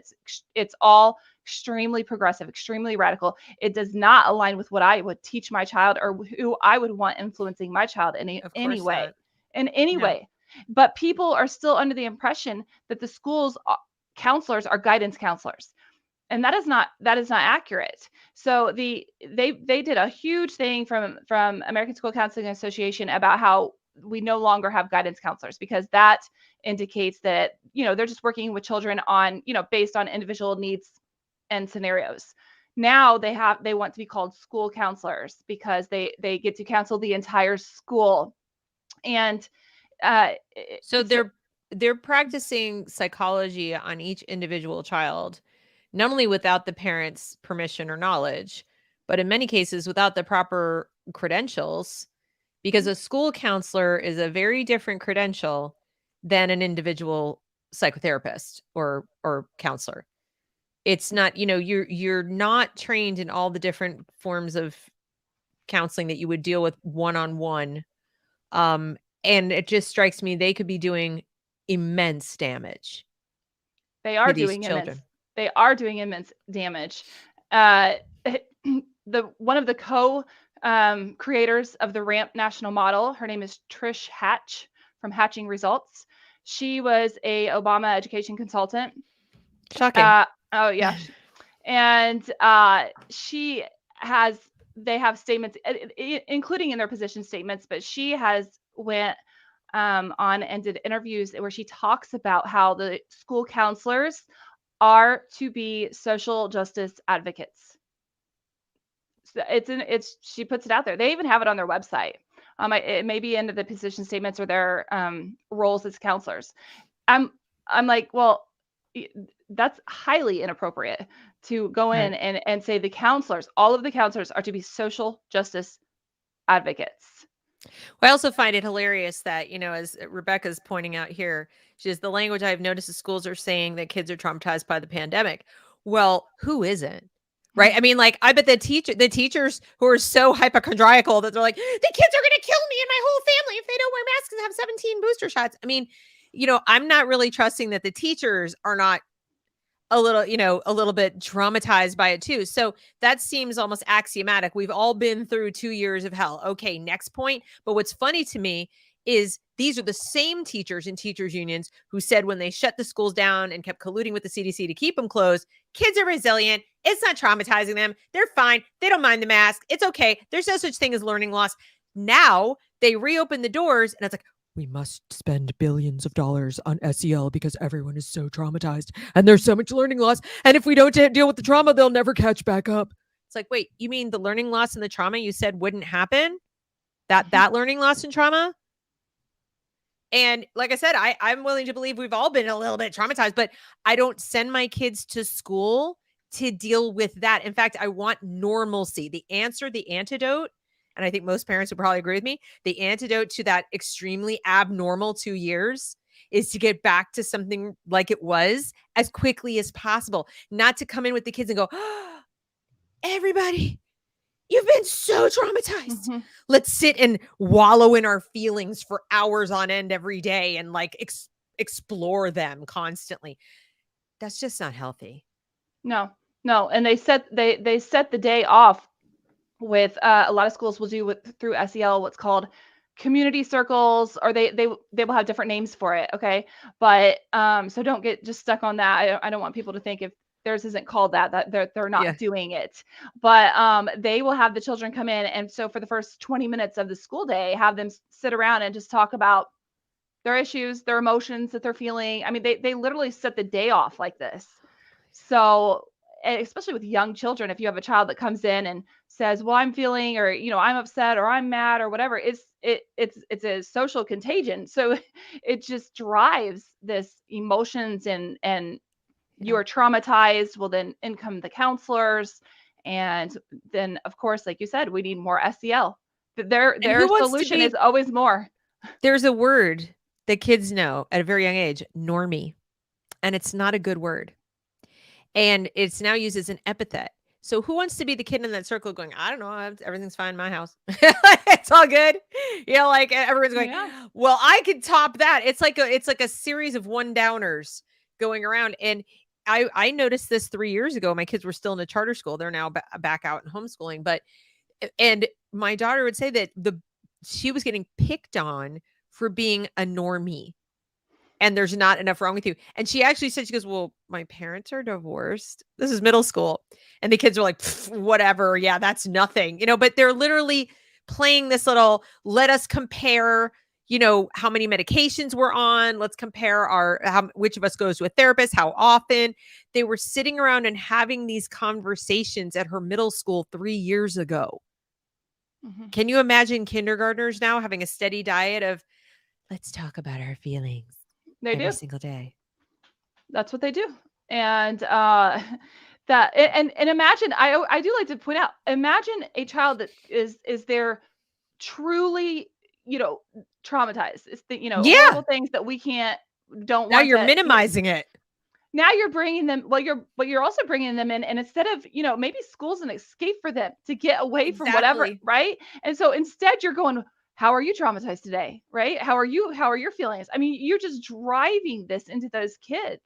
it's all extremely progressive, extremely radical. It does not align with what I would teach my child, or who I would want influencing my child in any way. In any way. But people are still under the impression that the school's counselors are guidance counselors. And that is not accurate. So they did a huge thing from American School Counseling Association about how we no longer have guidance counselors, because that indicates that, they're just working with children on, based on individual needs and scenarios. Now they want to be called school counselors, because they get to counsel the entire school. And so they're practicing psychology on each individual child, not only without the parents' permission or knowledge, but in many cases without the proper credentials, because a school counselor is a very different credential than an individual psychotherapist or counselor. It's not, you're not trained in all the different forms of counseling that you would deal with one-on-one. And it just strikes me they could be doing immense damage. They are doing children. They are doing immense damage. One of the co-creators of the RAMP national model, her name is Trish Hatch from Hatching Results. She was a Obama education consultant. Shocking. Oh yeah. And they have statements, including in their position statements, but she has went on and did interviews where she talks about how the school counselors are to be social justice advocates. So she puts it out there. They even have it on their website. It may be into the position statements or their roles as counselors. I'm like, well, that's highly inappropriate to go in and say all of the counselors are to be social justice advocates. Well, I also find it hilarious that, as Rebecca's pointing out here, she says the language I've noticed is schools are saying that kids are traumatized by the pandemic. Well, who isn't? Right. I mean, like, I bet the teachers who are so hypochondriacal that they're like, the kids are going to kill me and my whole family if they don't wear masks and have 17 booster shots. I mean, I'm not really trusting that the teachers are not a little bit traumatized by it too. So that seems almost axiomatic. We've all been through 2 years of hell. Okay, next point. But what's funny to me is these are the same teachers and teachers unions who said when they shut the schools down and kept colluding with the CDC to keep them closed, kids are resilient. It's not traumatizing them. They're fine. They don't mind the mask. It's okay. There's no such thing as learning loss. Now they reopen the doors and it's like, we must spend billions of dollars on SEL because everyone is so traumatized and there's so much learning loss. And if we don't deal with the trauma, they'll never catch back up. It's like, wait, you mean the learning loss and the trauma you said wouldn't happen? That learning loss and trauma? And like I said, I'm willing to believe we've all been a little bit traumatized, but I don't send my kids to school to deal with that. In fact, I want normalcy. The antidote, and I think most parents would probably agree with me, the antidote to that extremely abnormal 2 years is to get back to something like it was as quickly as possible. Not to come in with the kids and go, oh, everybody, you've been so traumatized. Mm-hmm. Let's sit and wallow in our feelings for hours on end every day and like explore them constantly. That's just not healthy. No. And they set the day off with a lot of schools will do through SEL what's called community circles, or they will have different names for it. Okay. But so don't get just stuck on that. I don't want people to think if theirs isn't called that they're not doing it. But they will have the children come in. And so for the first 20 minutes of the school day, have them sit around and just talk about their issues, their emotions that they're feeling. I mean, they literally set the day off like this. So especially with young children, if you have a child that comes in and says, well, I'm feeling, or, I'm upset, or I'm mad, or whatever, it's a social contagion. So it just drives this emotions and you are traumatized. Well, then in come the counselors. And then of course, like you said, we need more SEL. Their solution is always more. There's a word that kids know at a very young age, normie. And it's not a good word. And it's now used as an epithet. So who wants to be the kid in that circle going, I don't know, everything's fine in my house. It's all good. Like everyone's going, well, I could top that. It's like a series of one downers going around. And I noticed this 3 years ago. My kids were still in a charter school. They're now back out in homeschooling. And my daughter would say that she was getting picked on for being a normie. And there's not enough wrong with you. And she actually said, she goes, well, my parents are divorced. This is middle school. And the kids are like, whatever. Yeah, that's nothing, but they're literally playing this little, let us compare, how many medications we're on. Let's compare which of us goes to a therapist, how often. They were sitting around and having these conversations at her middle school 3 years ago. Mm-hmm. Can you imagine kindergartners now having a steady diet of, let's talk about our feelings? Every single day. That's what they do. And and imagine, I do like to point out, imagine a child that is there truly, traumatized. It's the, horrible things that we don't now want. You're minimizing it. Now you're bringing them, you're also bringing them in, and instead of, maybe school's an escape for them to get away from whatever, right? And so instead you're going, how are you traumatized today? Right? How are your feelings? I mean, you're just driving this into those kids.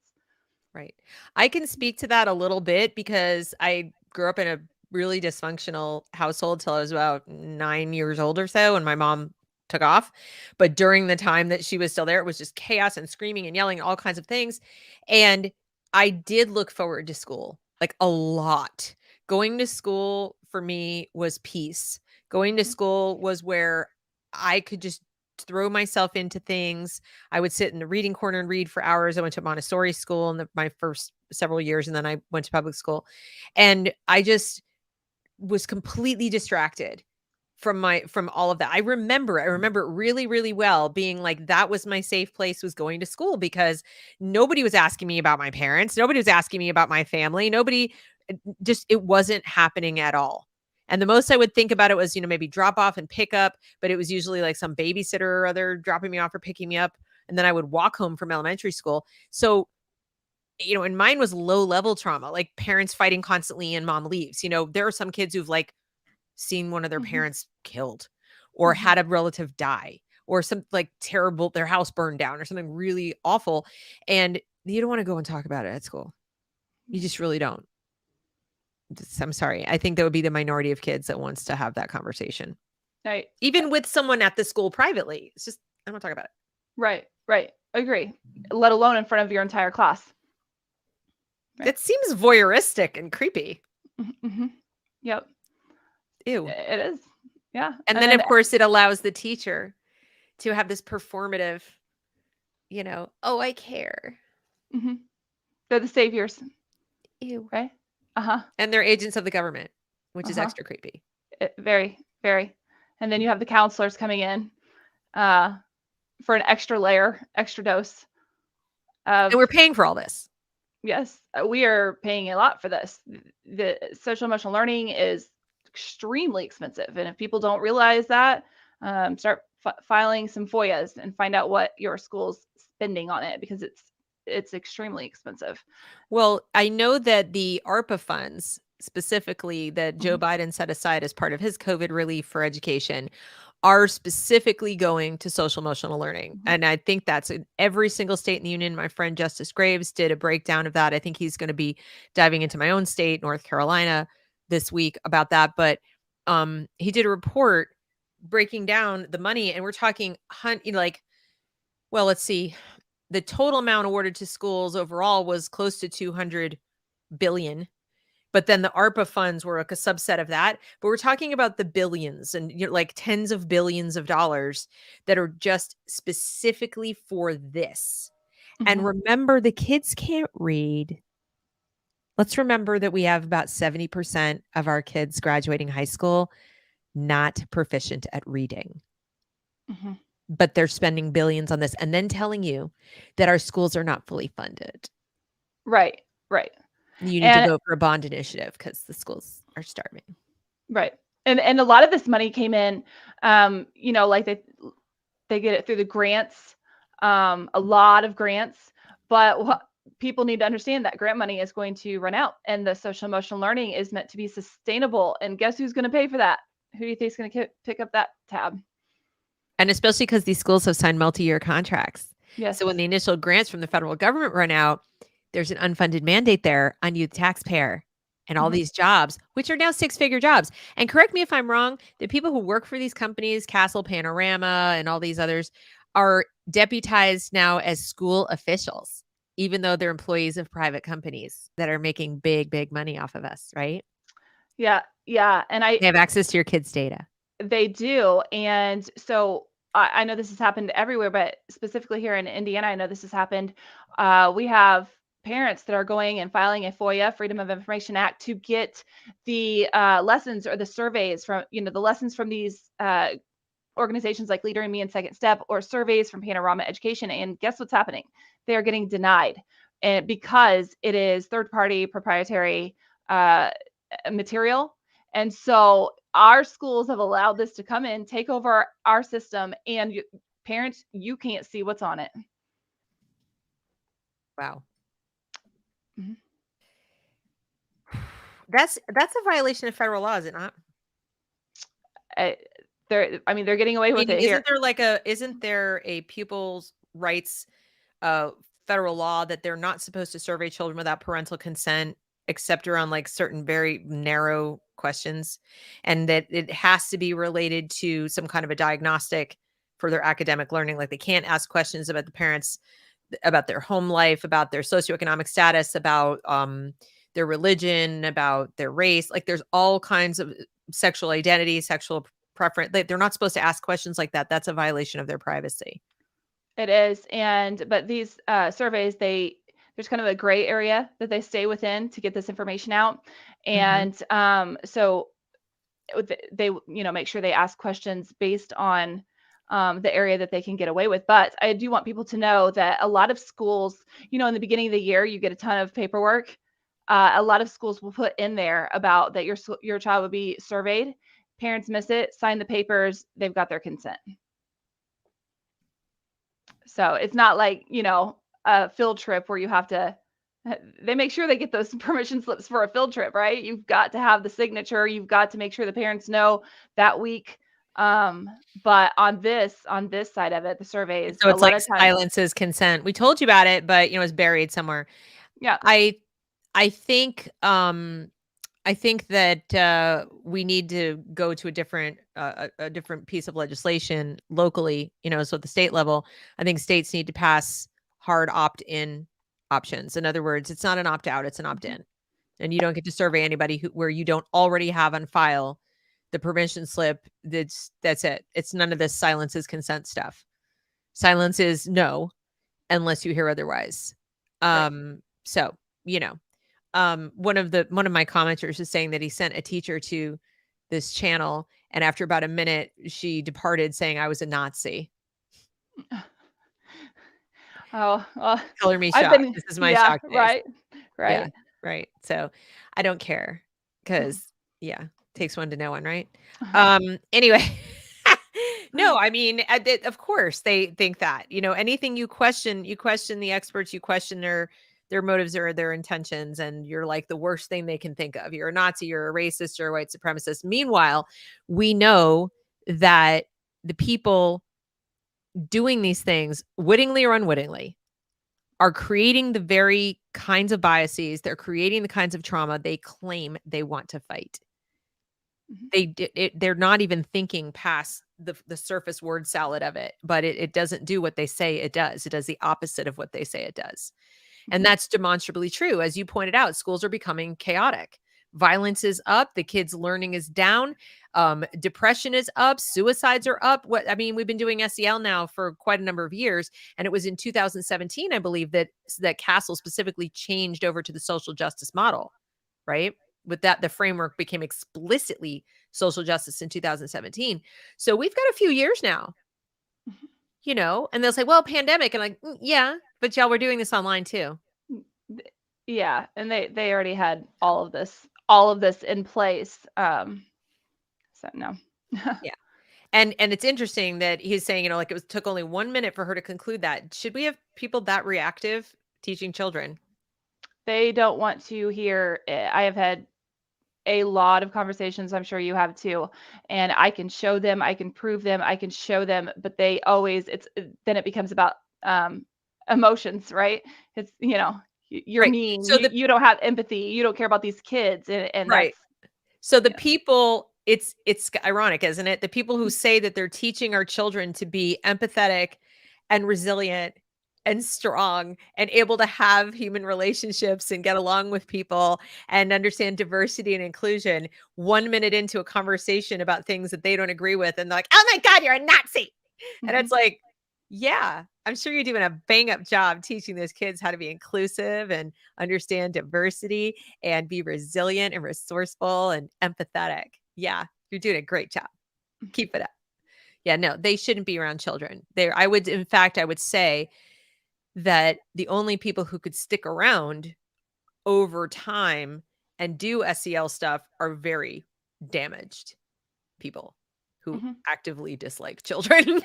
Right. I can speak to that a little bit because I grew up in a really dysfunctional household till I was about 9 years old or so, and my mom took off. But during the time that she was still there, it was just chaos and screaming and yelling and all kinds of things. And I did look forward to school, like a lot. Going to school for me was peace. Going to school was where I could just throw myself into things. I would sit in the reading corner and read for hours. I went to Montessori school in my first several years, and then I went to public school. And I just was completely distracted from all of that. I remember it really, really well, being like, that was my safe place, was going to school, because nobody was asking me about my parents. Nobody was asking me about my family. It wasn't happening at all. And the most I would think about it was, maybe drop off and pick up, but it was usually like some babysitter or other dropping me off or picking me up. And then I would walk home from elementary school. So, and mine was low level trauma, like parents fighting constantly and mom leaves. There are some kids who've like seen one of their parents killed, or had a relative die, or some like terrible, their house burned down or something really awful. And you don't want to go and talk about it at school. You just really don't. I'm sorry. I think that would be the minority of kids that wants to have that conversation. Right. Even with someone at the school privately. It's just I don't want to talk about it. Right. Right. Agree. Let alone in front of your entire class. Right. It seems voyeuristic and creepy. Mm-hmm. Yep. Ew. It is. Yeah. And then of course it allows the teacher to have this performative, oh, I care. Mm-hmm. They're the saviors. Ew. Right? Uh-huh. And they're agents of the government, which is extra creepy. Very, very. And then you have the counselors coming in for an extra layer, extra dose. And we're paying for all this. Yes, we are paying a lot for this. The social emotional learning is extremely expensive. And if people don't realize that, start filing some FOIAs and find out what your school's spending on it, because it's extremely expensive. Well, I know that the ARPA funds specifically that Joe Biden set aside as part of his COVID relief for education are specifically going to social emotional learning. And I think that's in every single state in the union. My friend Justice Graves did a breakdown of that. I think he's going to be diving into my own state, North Carolina, this week about that. But he did a report breaking down the money, and we're talking well, let's see. The total amount awarded to schools overall was close to 200 billion. But then the ARPA funds were like a subset of that. But we're talking about the billions and like tens of billions of dollars that are just specifically for this. And remember, the kids can't read. Let's remember that we have about 70% of our kids graduating high school not proficient at reading. But they're spending billions on this and then telling you that our schools are not fully funded. Right, right. You need to go for a bond initiative because the schools are starving. Right. And a lot of this money came in, like they get it through the grants, a lot of grants. But what people need to understand, that grant money is going to run out, and the social emotional learning is meant to be sustainable. And guess who's going to pay for that? Who do you think is going to pick up that tab? And especially because these schools have signed multi-year contracts. Yes. So when the initial grants from the federal government run out, there's an unfunded mandate there on you, the taxpayer, and all these jobs, which are now 6-figure jobs. And correct me if I'm wrong, the people who work for these companies, Castle, Panorama, and all these others, are deputized now as school officials, even though they're employees of private companies that are making big, big money off of us, right? Yeah, yeah. And they have access to your kids' data. They do. And so I know this has happened everywhere, but specifically here in Indiana, I know this has happened. We have parents that are going and filing a FOIA, Freedom of Information Act, to get the lessons or the surveys from, the lessons from these organizations like Leader in Me and Second Step, or surveys from Panorama Education. And guess what's happening? They are getting denied, and because it is third-party proprietary material. And so our schools have allowed this to come in, take over our system, and parents, you can't see what's on it. Wow. That's a violation of federal law, is it not? They're getting away with it here. Isn't there a pupils' rights federal law that they're not supposed to survey children without parental consent, except around like certain very narrow questions, and that it has to be related to some kind of a diagnostic for their academic learning? Like they can't ask questions about the parents, about their home life, about their socioeconomic status, about their religion, about their race. Like there's all kinds of sexual identity, sexual preference. They're not supposed to ask questions like that. That's a violation of their privacy. It is. But these surveys, there's kind of a gray area that they stay within to get this information out. And so they, make sure they ask questions based on the area that they can get away with. But I do want people to know that a lot of schools, in the beginning of the year, you get a ton of paperwork. A lot of schools will put in there about that your child would be surveyed. Parents miss it, sign the papers, they've got their consent. So it's not like, a field trip where you have to, they make sure they get those permission slips for a field trip, right? You've got to have the signature. You've got to make sure the parents know that week. But on this side of it, the surveys, so it's like silence is consent. We told you about it, but it's buried somewhere. Yeah. I think I think that we need to go to a different piece of legislation locally, so at the state level, I think states need to pass hard opt-in options. In other words, it's not an opt-out, it's an Mhm. opt-in. And you don't get to survey anybody where you don't already have on file the permission slip. That's it. It's none of this silence is consent stuff. Silence is no, unless you hear otherwise. Right. So, you know, one of my commenters is saying that he sent a teacher to this channel, and after about a minute, she departed saying I was a Nazi. Oh, well, Color me I've shocked. been, This is my yeah, shock face. right, Yeah, right. right. So I don't care because, yeah, takes one to know one, right? Uh-huh. Anyway, no, I mean, of course they think that. Anything you question the experts, you question their motives or their intentions, and you're like the worst thing they can think of. You're a Nazi, you're a racist, you're a white supremacist. Meanwhile, we know that the people doing these things, wittingly or unwittingly, are creating the very kinds of biases, they're creating the kinds of trauma they claim they want to fight. Mhm. They're not even thinking past the surface word salad of it, but it doesn't do what they say it does. It does the opposite of what they say it does. And Mhm. that's demonstrably true. As you pointed out, schools are becoming chaotic. Violence is up, the kids' learning is down, depression is up, suicides are up. We've been doing SEL now for quite a number of years, and it was in 2017, I believe, that Castle specifically changed over to the social justice model, right? With that, the framework became explicitly social justice in 2017. So we've got a few years now, Mhm. and they'll say, well, pandemic. And like, yeah, but y'all were doing this online too. Th Yeah, and they already had all of this in place, so no. Yeah. And it's interesting that he's saying, like took only 1 minute for her to conclude that. Should we have people that reactive teaching children? They don't want to hear I have had a lot of conversations, I'm sure you have too, and I can show them, I can prove them, I can show them, but they always then it becomes about, emotions, right? It's, you're Right. mean, So you don't have empathy, you don't care about these kids, and right. that's, So the you know. people, it's ironic, isn't it? The people who say that they're teaching our children to be empathetic and resilient and strong and able to have human relationships and get along with people and understand diversity and inclusion, 1 minute into a conversation about things that they don't agree with, and they're like, "Oh my God, you're a Nazi." And it's Mhm, like, yeah, I'm sure you're doing a bang up job teaching those kids how to be inclusive and understand diversity and be resilient and resourceful and empathetic. Yeah, you're doing a great job. mhm, Keep it up. Yeah, no, they shouldn't be around children. In fact, I would say that the only people who could stick around over time and do SEL stuff are very damaged people who mhm. actively dislike children,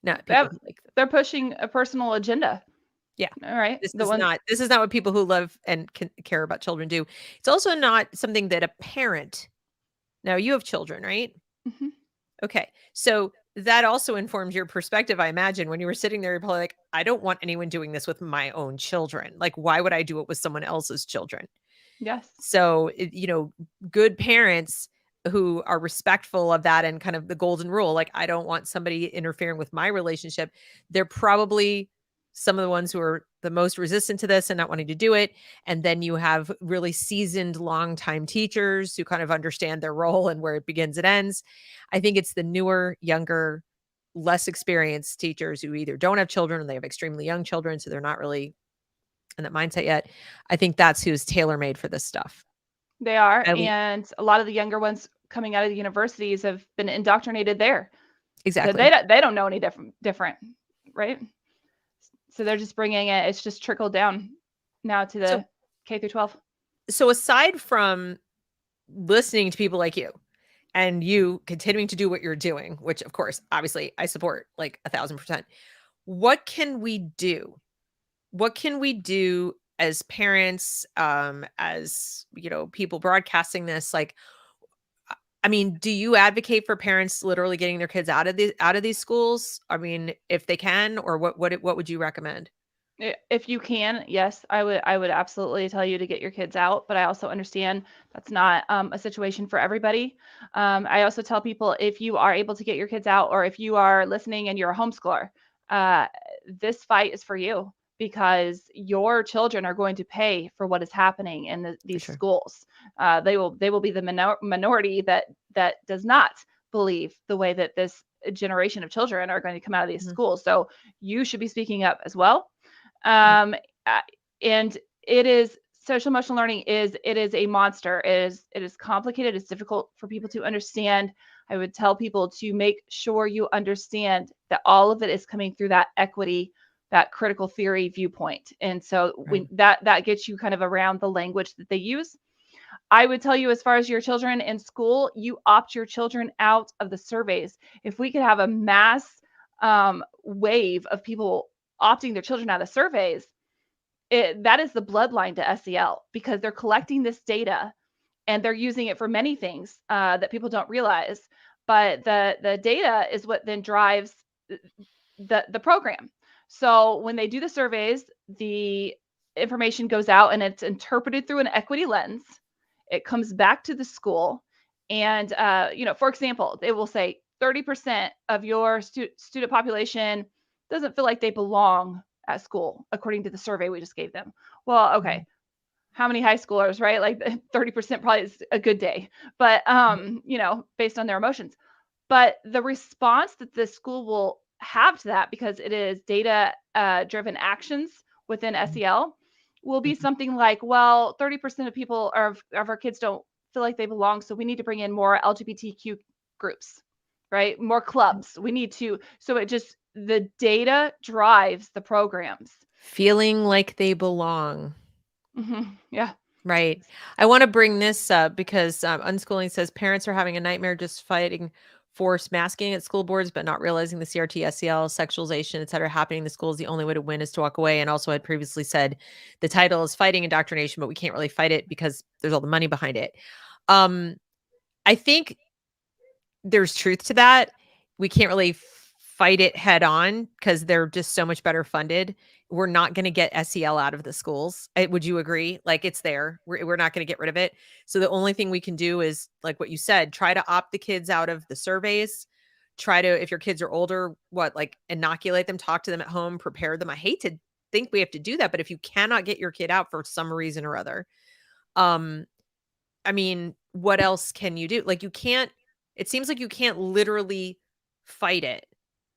not people Yep, who like them. they're pushing a personal agenda, Yeah. alright? This The is one. not this is not what people who love and care about children do. It's also not something that a parent. Now you have children, right? Mhm. Okay. So that also informs your perspective, I imagine, when you were sitting there, you're probably like, I don't want anyone doing this with my own children. Like, why would I do it with someone else's children? Yes. So, good parents who are respectful of that and kind of the golden rule, like, I don't want somebody interfering with my relationship. They're probably some of the ones who are the most resistant to this and not wanting to do it. And then you have really seasoned, longtime teachers who kind of understand their role and where it begins and ends. I think it's the newer, younger, less experienced teachers who either don't have children or they have extremely young children. So they're not really in that mindset yet. I think that's who's tailor made for this stuff. They are, At lea and a lot of the younger ones coming out of the universities have been indoctrinated there. So Exactly. they don't know any different, right? So they're just bringing it, it's just trickled down now to So the K through 12. aside from listening to people like you and you continuing to do what you're doing, which of course, obviously I support like 1,000%, what can we do? What can we do as parents, as, people broadcasting this? Like, I mean, do you advocate for parents literally getting their kids out of these schools? I mean, if they can, or what would you recommend? If you can, yes, I would absolutely tell you to get your kids out, but I also understand that's not a situation for everybody. I also tell people, if you are able to get your kids out, or if you are listening and you're a homeschooler, uh, this fight is for you, because your children are going to pay for what is happening in For these sure. schools. They will be the minority that does not believe the way that this generation of children are going to come out of these Mhm. schools. So you should be speaking up as well. Yep. um, and it is, social emotional learning is, it is a monster. It is complicated. It's difficult for people to understand. I would tell people to make sure you understand that all of it is coming through that equity, that critical theory viewpoint. And so Right. when that gets you kind of around the language that they use. I would tell you, as far as your children in school, you opt your children out of the surveys. If we could have a mass wave of people opting their children out of surveys, that is the bloodline to SEL, because they're collecting this data and they're using it for many things that people don't realize. But the data is what then drives the program. So when they do the surveys, the information goes out and it's interpreted through an equity lens. It comes back to the school, and for example, they will say 30% of your student population doesn't feel like they belong at school, according to the survey we just gave them. Well, okay, Mhm. how many high schoolers, right? Like 30% probably is a good day, but based on their emotions. But the response that the school will have to that, because it is data driven actions within Mhm. SEL, will be Mhm. something like, well, 30% of people of our kids don't feel like they belong, so we need to bring in more LGBTQ groups, right? More clubs. We need to, so it just, the data drives the programs. Feeling like they belong. Yeah. Right. I want to bring this up because Unschooling says parents are having a nightmare just fighting forced masking at school boards, but not realizing the CRT, SEL, sexualization, et cetera, happening in the schools. The only way to win is to walk away. And also, had previously said the title is Fighting Indoctrination, but we can't really fight it because there's all the money behind it. Um, I think there's truth to that. We can't really fight it head on because they're just so much better funded. We're not going to get SEL out of the schools. Would you agree? Like it's there. We're not going to get rid of it. So the only thing we can do is like what you said, try to opt the kids out of the surveys. Try to, if your kids are older, like inoculate them, talk to them at home, prepare them. I hate to think we have to do that, but if you cannot get your kid out for some reason or other, um, I mean, what else can you do? Like, you can't it seems like you can't literally fight it.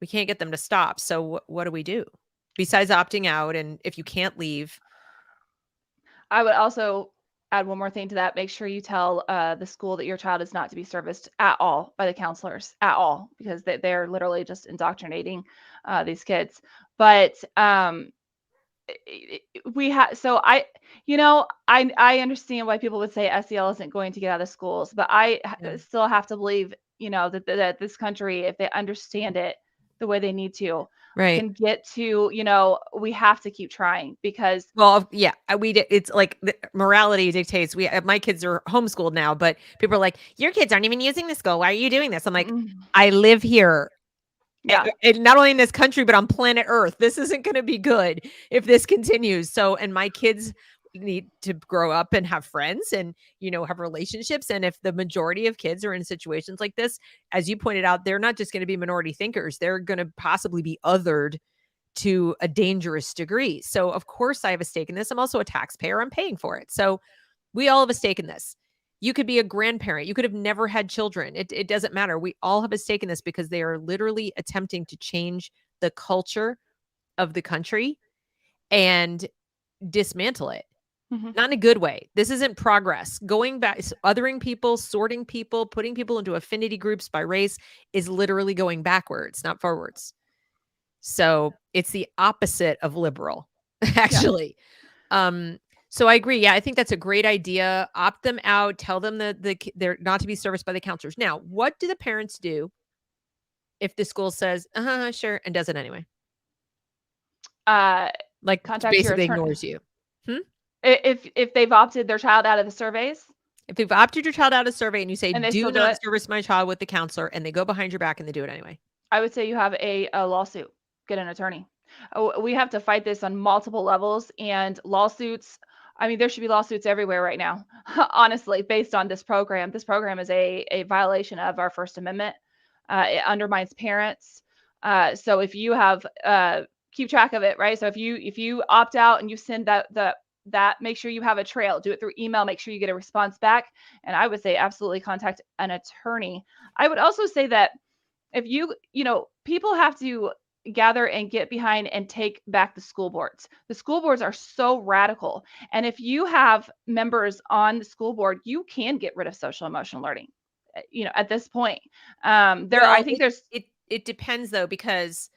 We can't get them to stop. So what do we do? Besides opting out, and if you can't leave. I would also add one more thing to that. Make sure you tell the school that your child is not to be serviced at all by the counselors at all, because they're literally just indoctrinating these kids. But we have, so I understand why people would say SEL isn't going to get out of schools, but Yeah. still have to believe, that this country, if they understand it the way they need to, Right. can get to, we have to keep trying, because Well, yeah, it's like the morality dictates. My kids are homeschooled now, but people are like, "Your kids aren't even using the school. Why are you doing this?" I'm like, mm, "I live here. yeah. Not only in this country, but on planet Earth. This isn't going to be good if this continues." So, and my kids need to grow up and have friends and, have relationships. And if the majority of kids are in situations like this, as you pointed out, they're not just going to be minority thinkers. They're going to possibly be othered to a dangerous degree. So, of course, I have a stake in this. I'm also a taxpayer. I'm paying for it. So, we all have a stake in this. You could be a grandparent. You could have never had children. It doesn't matter. We all have a stake in this because they are literally attempting to change the culture of the country and dismantle it. Mhm. Not in a good way. This isn't progress. Going back, othering people, sorting people, putting people into affinity groups by race is literally going backwards, not forwards. So it's the opposite of liberal, Yeah. actually. Um, so I agree. Yeah, I think that's a great idea. Opt them out. Tell them that they're not to be serviced by the counselors. Now, what do the parents do if the school says, sure, and does it anyway? Uh, Like, Contact your basically attorney ignores you. Hmm? if they've opted their child out of the surveys If you've opted your child out of survey and you say, and they do still do not it. service my child with the counselor, and they go behind your back and they do it anyway. I would say you have a lawsuit. Get an attorney. We have to fight this on multiple levels, and lawsuits. I mean, there should be lawsuits everywhere right now, honestly, based on this program. This program is a violation of our First Amendment. It undermines parents. So if you have, keep track of it, right? So if you opt out and you send that, make sure you have a trail. Do it through email. Make sure you get a response back. And I would say absolutely contact an attorney. I would also say that if people have to gather and get behind and take back the school boards. The school boards are so radical. And if you have members on the school board, you can get rid of social emotional learning. At this point, I think there's it depends though, because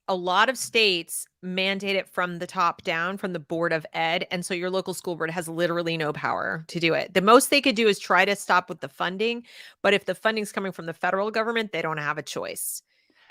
a lot of states mandate it from the top down, from the Board of Ed. And so your local school board has literally no power to do it. The most they could do is try to stop with the funding. But if the funding's coming from the federal government, they don't have a choice.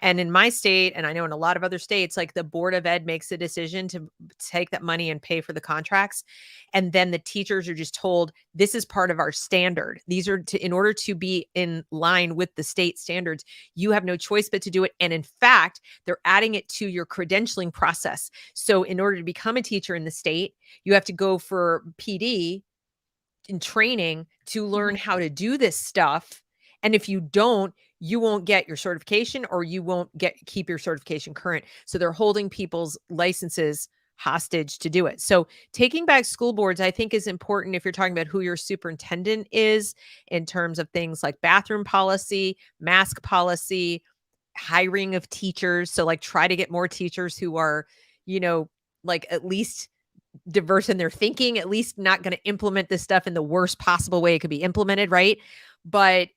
And in my state, and I know in a lot of other states, like the Board of Ed makes a decision to take that money and pay for the contracts. And then the teachers are just told, this is part of our standard. These are in order to be in line with the state standards, you have no choice but to do it. And in fact, they're adding it to your credentialing process. So in order to become a teacher in the state, you have to go for PD in training to learn how to do this stuff. And if you don't, you won't get your certification, or you won't keep your certification current. So they're holding people's licenses hostage to do it. So taking back school boards, I think, is important if you're talking about who your superintendent is in terms of things like bathroom policy, mask policy, hiring of teachers. So like try to get more teachers who are, like at least diverse in their thinking, at least not going to implement this stuff in the worst possible way it could be implemented, right? But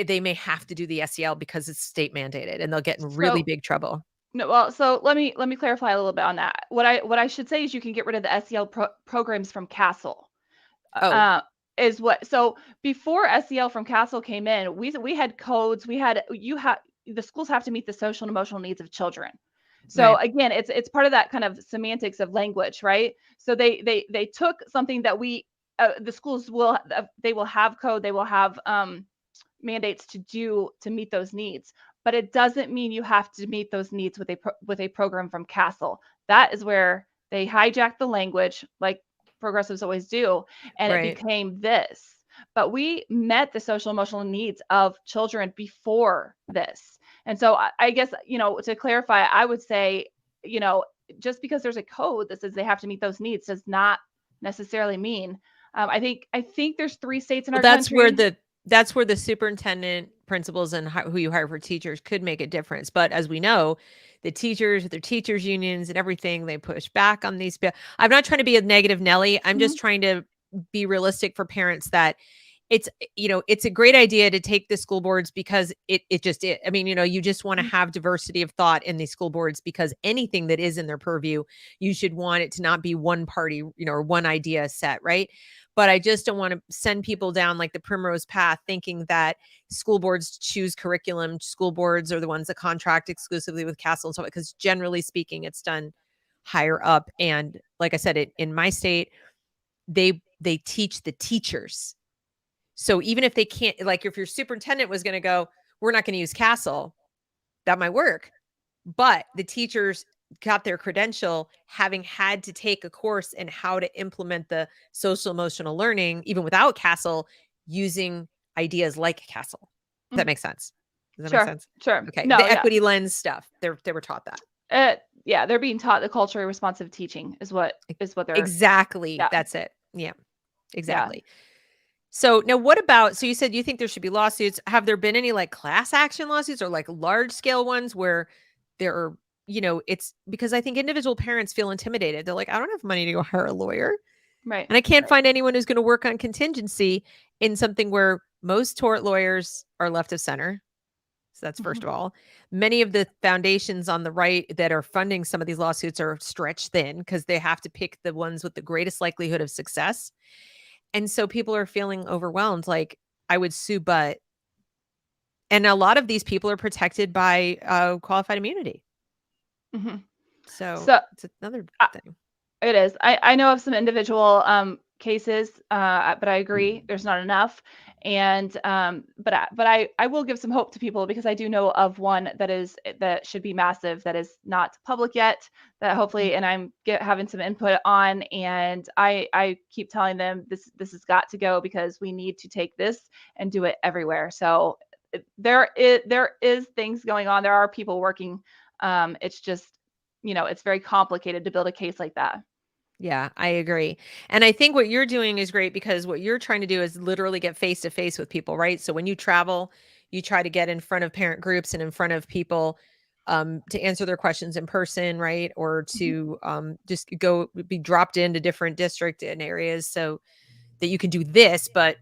they may have to do the SEL because it's state mandated, and they'll get in really big trouble. No, well, so let me clarify a little bit on that. What I should say is you can get rid of the SEL programs from Castle. So before SEL from Castle came in, we had codes. The schools have to meet the social and emotional needs of children. So again, it's part of that kind of semantics of language, right? So they took something that the schools will have code, they will have mandates to meet those needs, but it doesn't mean you have to meet those needs with a program from Castle. That is where they hijacked the language, like progressives always do, and it became this. But we met the social emotional needs of children before this. And so I guess, to clarify, I would say, just because there's a code that says they have to meet those needs does not necessarily mean. I think there's 3 states in our country. That's where the superintendent, principals, and who you hire for teachers could make a difference. But as we know, the teachers, their teachers unions and everything, they push back on these. I'm not trying to be a negative Nelly. I'm just trying to be realistic for parents that it's a great idea to take the school boards because I mean, you just want to have diversity of thought in these school boards, because anything that is in their purview, you should want it to not be one party, or one idea set, right? But I just don't want to send people down like the primrose path thinking that school boards choose curriculum. School boards are the ones that contract exclusively with Castle and so on, because generally speaking, it's done higher up. And like I said, in my state, they teach the teachers. So even if they can't, like if your superintendent was going to go, we're not going to use Castle, that might work. But the teachers got their credential having had to take a course in how to implement the social emotional learning, even without Castle, using ideas like Castle. Does that make sense? Does that make sense? Sure. Okay. No, the equity lens stuff, they were taught that. They're being taught the culturally responsive teaching is what they're exactly. Yeah. That's it. Yeah, exactly. Yeah. So now what about, so you said you think there should be lawsuits. Have there been any like class action lawsuits or like large scale ones where there are, it's because I think individual parents feel intimidated. They're like, I don't have money to go hire a lawyer. Right. And I can't find anyone who's going to work on contingency in something where most tort lawyers are left of center. So that's first of all. Many of the foundations on the right that are funding some of these lawsuits are stretched thin because they have to pick the ones with the greatest likelihood of success. And so people are feeling overwhelmed. Like, I would sue, but, and a lot of these people are protected by qualified immunity. So it's another thing. It is. I know of some individual cases, but I agree there's not enough. And but I will give some hope to people, because I do know of one that should be massive, that is not public yet, that hopefully, and I'm having some input on, and I keep telling them this has got to go, because we need to take this and do it everywhere. So there is things going on. There are people working. It's just, it's very complicated to build a case like that. Yeah, I agree. And I think what you're doing is great, because what you're trying to do is literally get face to face with people, right? So when you travel, you try to get in front of parent groups and in front of people to answer their questions in person, right? Or Mhm. to just go be dropped into different district and areas so that you can do this, but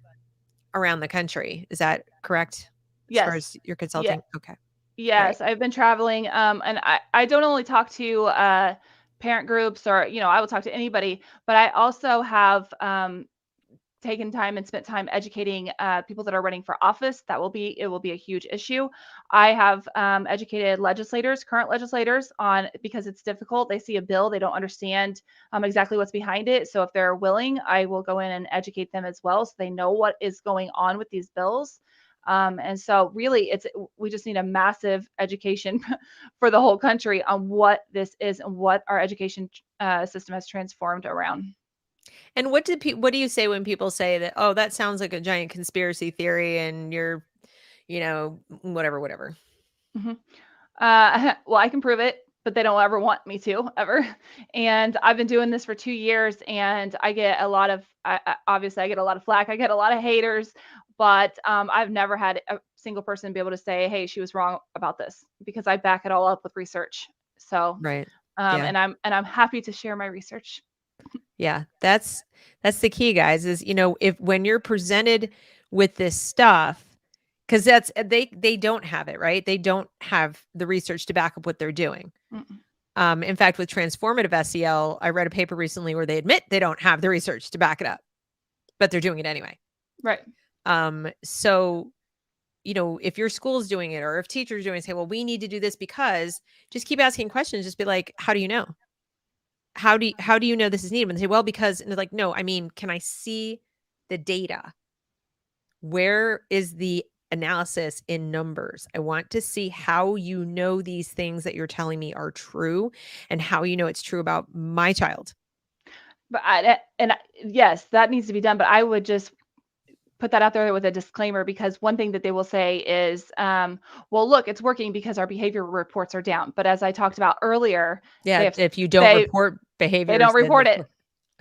around the country. Is that correct? As far Yes. as your Yeah. consulting? Okay. All right. Yes, I've been traveling, and I don't only talk to parent groups, or I will talk to anybody, but I also have taken time and spent time educating people that are running for office. It will be a huge issue. I have educated legislators, current legislators, on, because it's difficult. They see a bill, they don't understand exactly what's behind it. So if they're willing, I will go in and educate them as well, so they know what is going on with these bills. And so really, we just need a massive education for the whole country on what this is and what our education system has transformed around. And what do you say when people say that, oh, that sounds like a giant conspiracy theory and you're, whatever, whatever. Mhm. Well, I can prove it, but they don't ever want me to, ever. And I've been doing this for 2 years, and I get a lot of, obviously, I get a lot of flack. I get a lot of haters, but I've never had a single person be able to say, "Hey, she was wrong about this," because I back it all up with research. So, Right. Yeah. and I'm happy to share my research. Yeah. That's the key, guys, is, if when you're presented with this stuff, because they don't have it, right? They don't have the research to back up what they're doing. Mm-mm. In fact, with transformative SEL, I read a paper recently where they admit they don't have the research to back it up, but they're doing it anyway. Right. So, if your school's doing it, or if teachers are doing it, say, well, we need to do this, because just keep asking questions. Just be like, how do you know? How do you know this is needed? And they say, well, because, and they're like, no, I mean, can I see the data? Where is the analysis in numbers? I want to see how you know these things that you're telling me are true, and how you know it's true about my child. But yes, that needs to be done. But I would just put that out there with a disclaimer, because one thing that they will say is, well, look, it's working because our behavior reports are down. But as I talked about earlier, they Yeah, have if you don't they report they behaviors, don't then report it.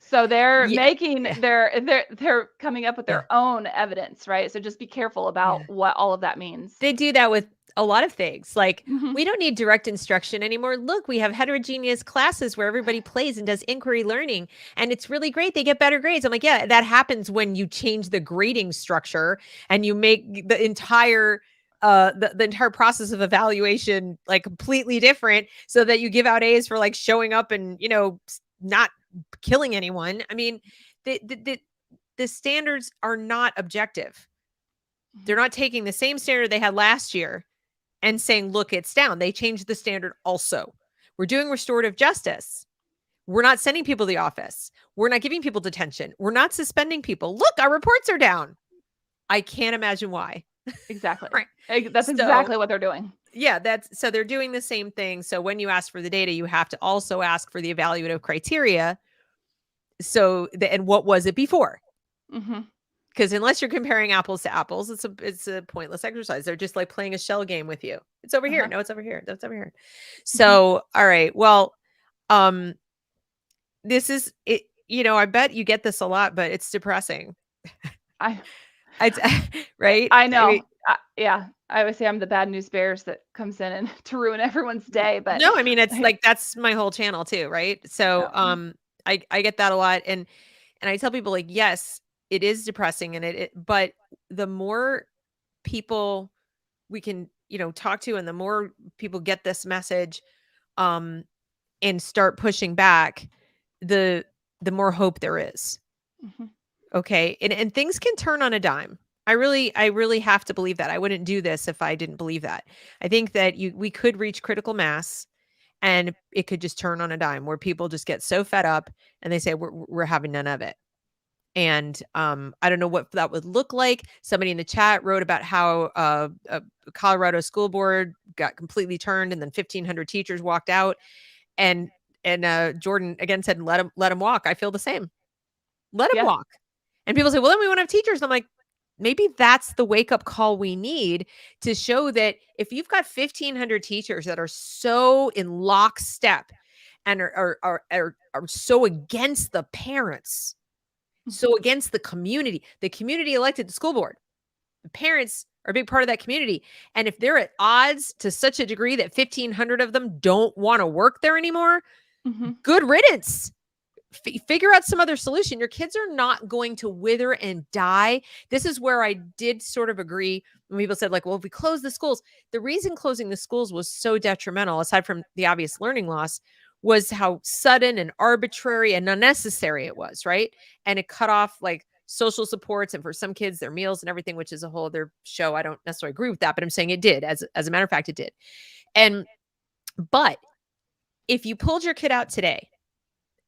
So they're yeah, making yeah, they're coming up with yeah, their own evidence, right? So just be careful about yeah. what all of that means. They do that with a lot of things. Like, Hmm. we don't need direct instruction anymore. Look, we have heterogeneous classes where everybody plays and does inquiry learning, and it's really great. They get better grades. I'm like, yeah, that happens when you change the grading structure and you make the entire process of evaluation like completely different, so that you give out A's for like showing up and, not killing anyone. I mean, the standards are not objective. They're not taking the same standard they had last year and saying, look, it's down. They changed the standard also. We're doing restorative justice. We're not sending people to the office. We're not giving people detention. We're not suspending people. Look, our reports are down. I can't imagine why. Exactly. Right. That's So, exactly what they're doing. yeah, so they're doing the same thing. So when you ask for the data, you have to also ask for the evaluative criteria. And what was it before? Hmm. Because unless you're comparing apples to apples, it's a pointless exercise. They're just like playing a shell game with you. It's over here. Uh-huh. No, it's over here. That's over here. Hmm. So, all right. Well, um, this is it. I bet you get this a lot, but it's depressing. I It's right. I I mean, know. Yeah, I always say I'm the bad news bears that comes in and to ruin everyone's day. But no, I mean, it's like that's my whole channel too, right? So, yeah. I get that a lot, and I tell people, like, yes, it is depressing, and but the more people we can, talk to, and the more people get this message, um, and start pushing back, the the more hope there is. Mhm. Okay. And things can turn on a dime. I really have to believe that. I wouldn't do this if I didn't believe that. I think that we could reach critical mass, and it could just turn on a dime where people just get so fed up and they say we're having none of it. And I don't know what that would look like. Somebody in the chat wrote about how a Colorado school board got completely turned, and then 1,500 teachers walked out. And Jordan again said, let him walk. I feel the same. Let him Yeah. walk. And people say, well, then we won't have teachers. I'm like, maybe that's the wake up call we need to show that if you've got 1,500 teachers that are so in lockstep and are so against the parents, so against the community elected the school board. The parents are a big part of that community. And if they're at odds to such a degree that 1,500 of them don't want to work there anymore, good riddance. Figure out some other solution. Your kids are not going to wither and die. This is where I did sort of agree when people said, like, well, if we close the schools, the reason closing the schools was so detrimental, aside from the obvious learning loss, was how sudden and arbitrary and unnecessary it was, right? And it cut off like social supports, and for some kids, their meals and everything, which is a whole other show. I don't necessarily agree with that, but I'm saying it did. As a matter of fact, it did. But if you pulled your kid out today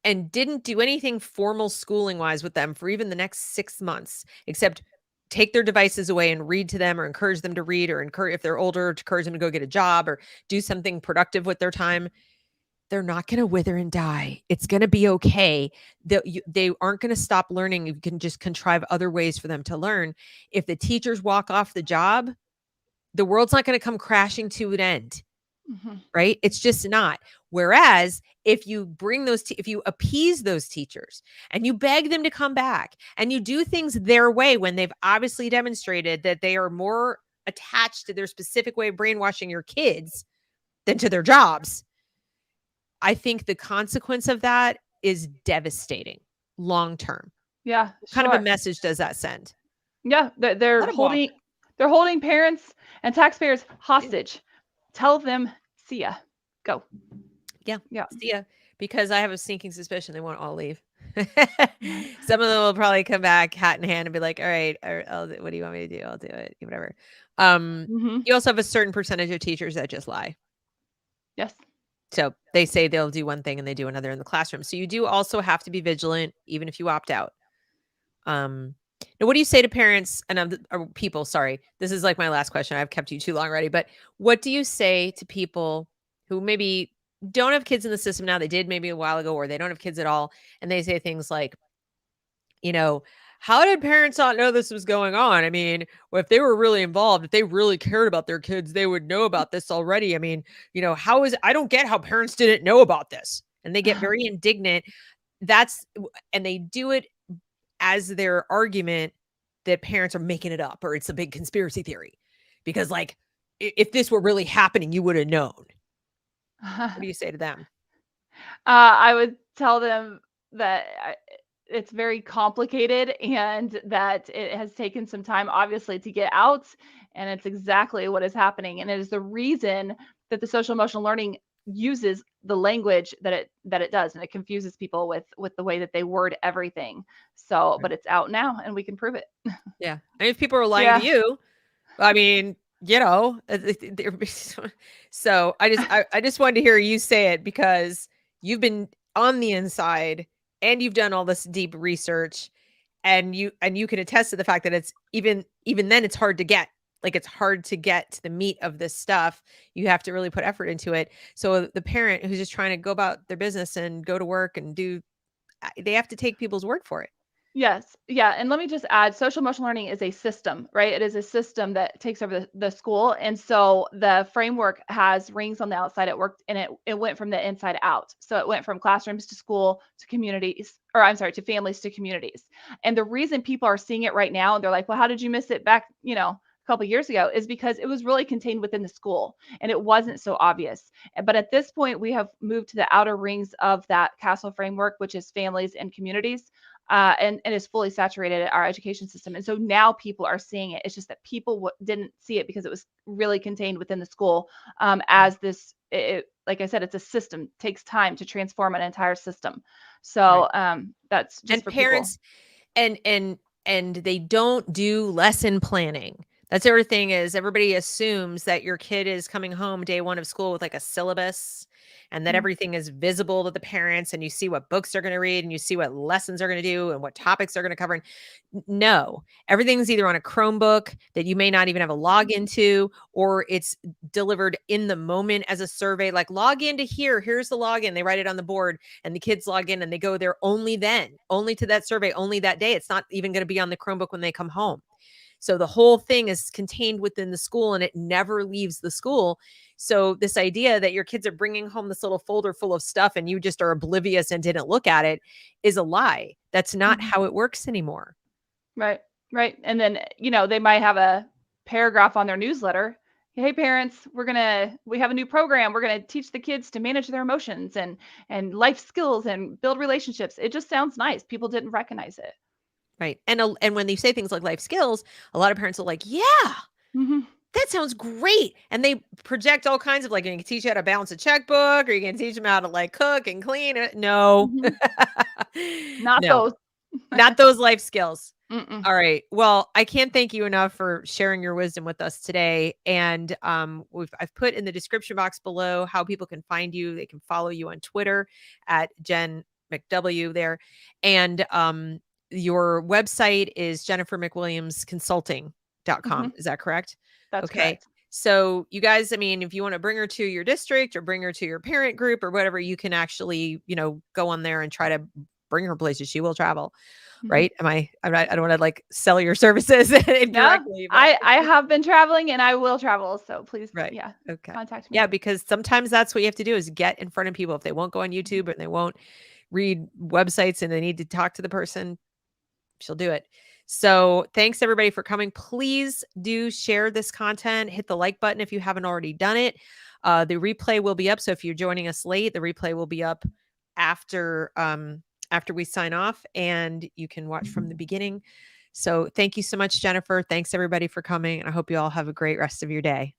and didn't do anything formal schooling wise with them for even the next 6 months, except take their devices away and read to them, or encourage them to read, or encourage, if they're older, to encourage them to go get a job or do something productive with their time, they're not going to wither and die. It's going to be okay. They aren't going to stop learning. You can just contrive other ways for them to learn. If the teachers walk off the job, the world's not going to come crashing to an end. Right? It's just not. Whereas if you bring if you appease those teachers and you beg them to come back and you do things their way, when they've obviously demonstrated that they are more attached to their specific way of brainwashing your kids than to their jobs, I think the consequence of that is devastating long term. Yeah. What kind of a message does that send? Yeah, they're holding parents and taxpayers hostage. Tell them, see ya. Go. Yeah. Yeah. See ya. Because I have a sneaking suspicion they won't all leave. Some of them will probably come back hat in hand and be like, all right, what do you want me to do? I'll do it. Whatever. You also have a certain percentage of teachers that just lie. Yes. So they say they'll do one thing and they do another in the classroom. So you do also have to be vigilant, even if you opt out. Now, what do you say to parents and or people? Sorry, this is like my last question. I've kept you too long already. But what do you say to people who maybe don't have kids in the system now? They did maybe a while ago, or they don't have kids at all. And they say things like, how did parents not know this was going on? I mean, if they were really involved, if they really cared about their kids, they would know about this already. I mean, I don't get how parents didn't know about this. And they get very indignant. And they do it as their argument that parents are making it up, or it's a big conspiracy theory. Because like, if this were really happening, you would have known. What do you say to them? I would tell them that it's very complicated and that it has taken some time, obviously, to get out. And it's exactly what is happening. And it is the reason that the social emotional learning uses the language that it does, and it confuses people with the way that they word everything. So, but it's out now, and we can prove it. Yeah, and if people are lying to you, I mean, so I just wanted to hear you say it, because you've been on the inside and you've done all this deep research, and you can attest to the fact that it's even then it's hard to get. Like, it's hard to get to the meat of this stuff. You have to really put effort into it. So the parent who's just trying to go about their business and go to work and they have to take people's word for it. Yes. Yeah. And let me just add, social emotional learning is a system, right? It is a system that takes over the school. And so the framework has rings on the outside. It worked, and it went from the inside out. So it went from classrooms to school to communities, or I'm sorry, to families to communities. And the reason people are seeing it right now, and they're like, well, how did you miss it back, a couple of years ago, is because it was really contained within the school and it wasn't so obvious. But at this point, we have moved to the outer rings of that castle framework, which is families and communities. And is fully saturated at our education system. And so now people are seeing it. It's just that people didn't see it because it was really contained within the school, as this, like I said, it's a system. It takes time to transform an entire system. So that's just, and for parents people. And they don't do lesson planning. That's the other thing, is everybody assumes that your kid is coming home day one of school with like a syllabus and that everything is visible to the parents, and you see what books they're going to read, and you see what lessons they're going to do and what topics they're going to cover. No, everything's either on a Chromebook that you may not even have a login to, or it's delivered in the moment as a survey, like log into here, here's the login. They write it on the board and the kids log in and they go there only then, only to that survey, only that day. It's not even going to be on the Chromebook when they come home. So the whole thing is contained within the school and it never leaves the school. So this idea that your kids are bringing home this little folder full of stuff and you just are oblivious and didn't look at it is a lie. That's not how it works anymore. Right. Right. And then, they might have a paragraph on their newsletter. Hey parents, we have a new program. We're going to teach the kids to manage their emotions and life skills and build relationships. It just sounds nice. People didn't recognize it. Right. And when they say things like life skills, a lot of parents are like, yeah, that sounds great. And they project all kinds of, like, you can teach you how to balance a checkbook, or you can teach them how to like cook and clean. No, Not those. Not those life skills. Mm-mm. All right. Well, I can't thank you enough for sharing your wisdom with us today. And I've put in the description box below how people can find you. They can follow you on Twitter at Jen McW there. And your website is jennifermcwilliamsconsulting.com. Is that correct? That's correct. So you guys, I mean, if you want to bring her to your district or bring her to your parent group or whatever, you can actually, go on there and try to bring her places. She will travel. Right? I don't want to like sell your services indirectly. No, I have been traveling and I will travel. So please, contact me. Yeah, because sometimes that's what you have to do is get in front of people. If they won't go on YouTube and they won't read websites and they need to talk to the person, she'll do it. So thanks everybody for coming. Please do share this content. Hit the like button if you haven't already done it. The replay will be up. So if you're joining us late, the replay will be up after we sign off, and you can watch from the beginning. So thank you so much, Jennifer. Thanks everybody for coming. And I hope you all have a great rest of your day.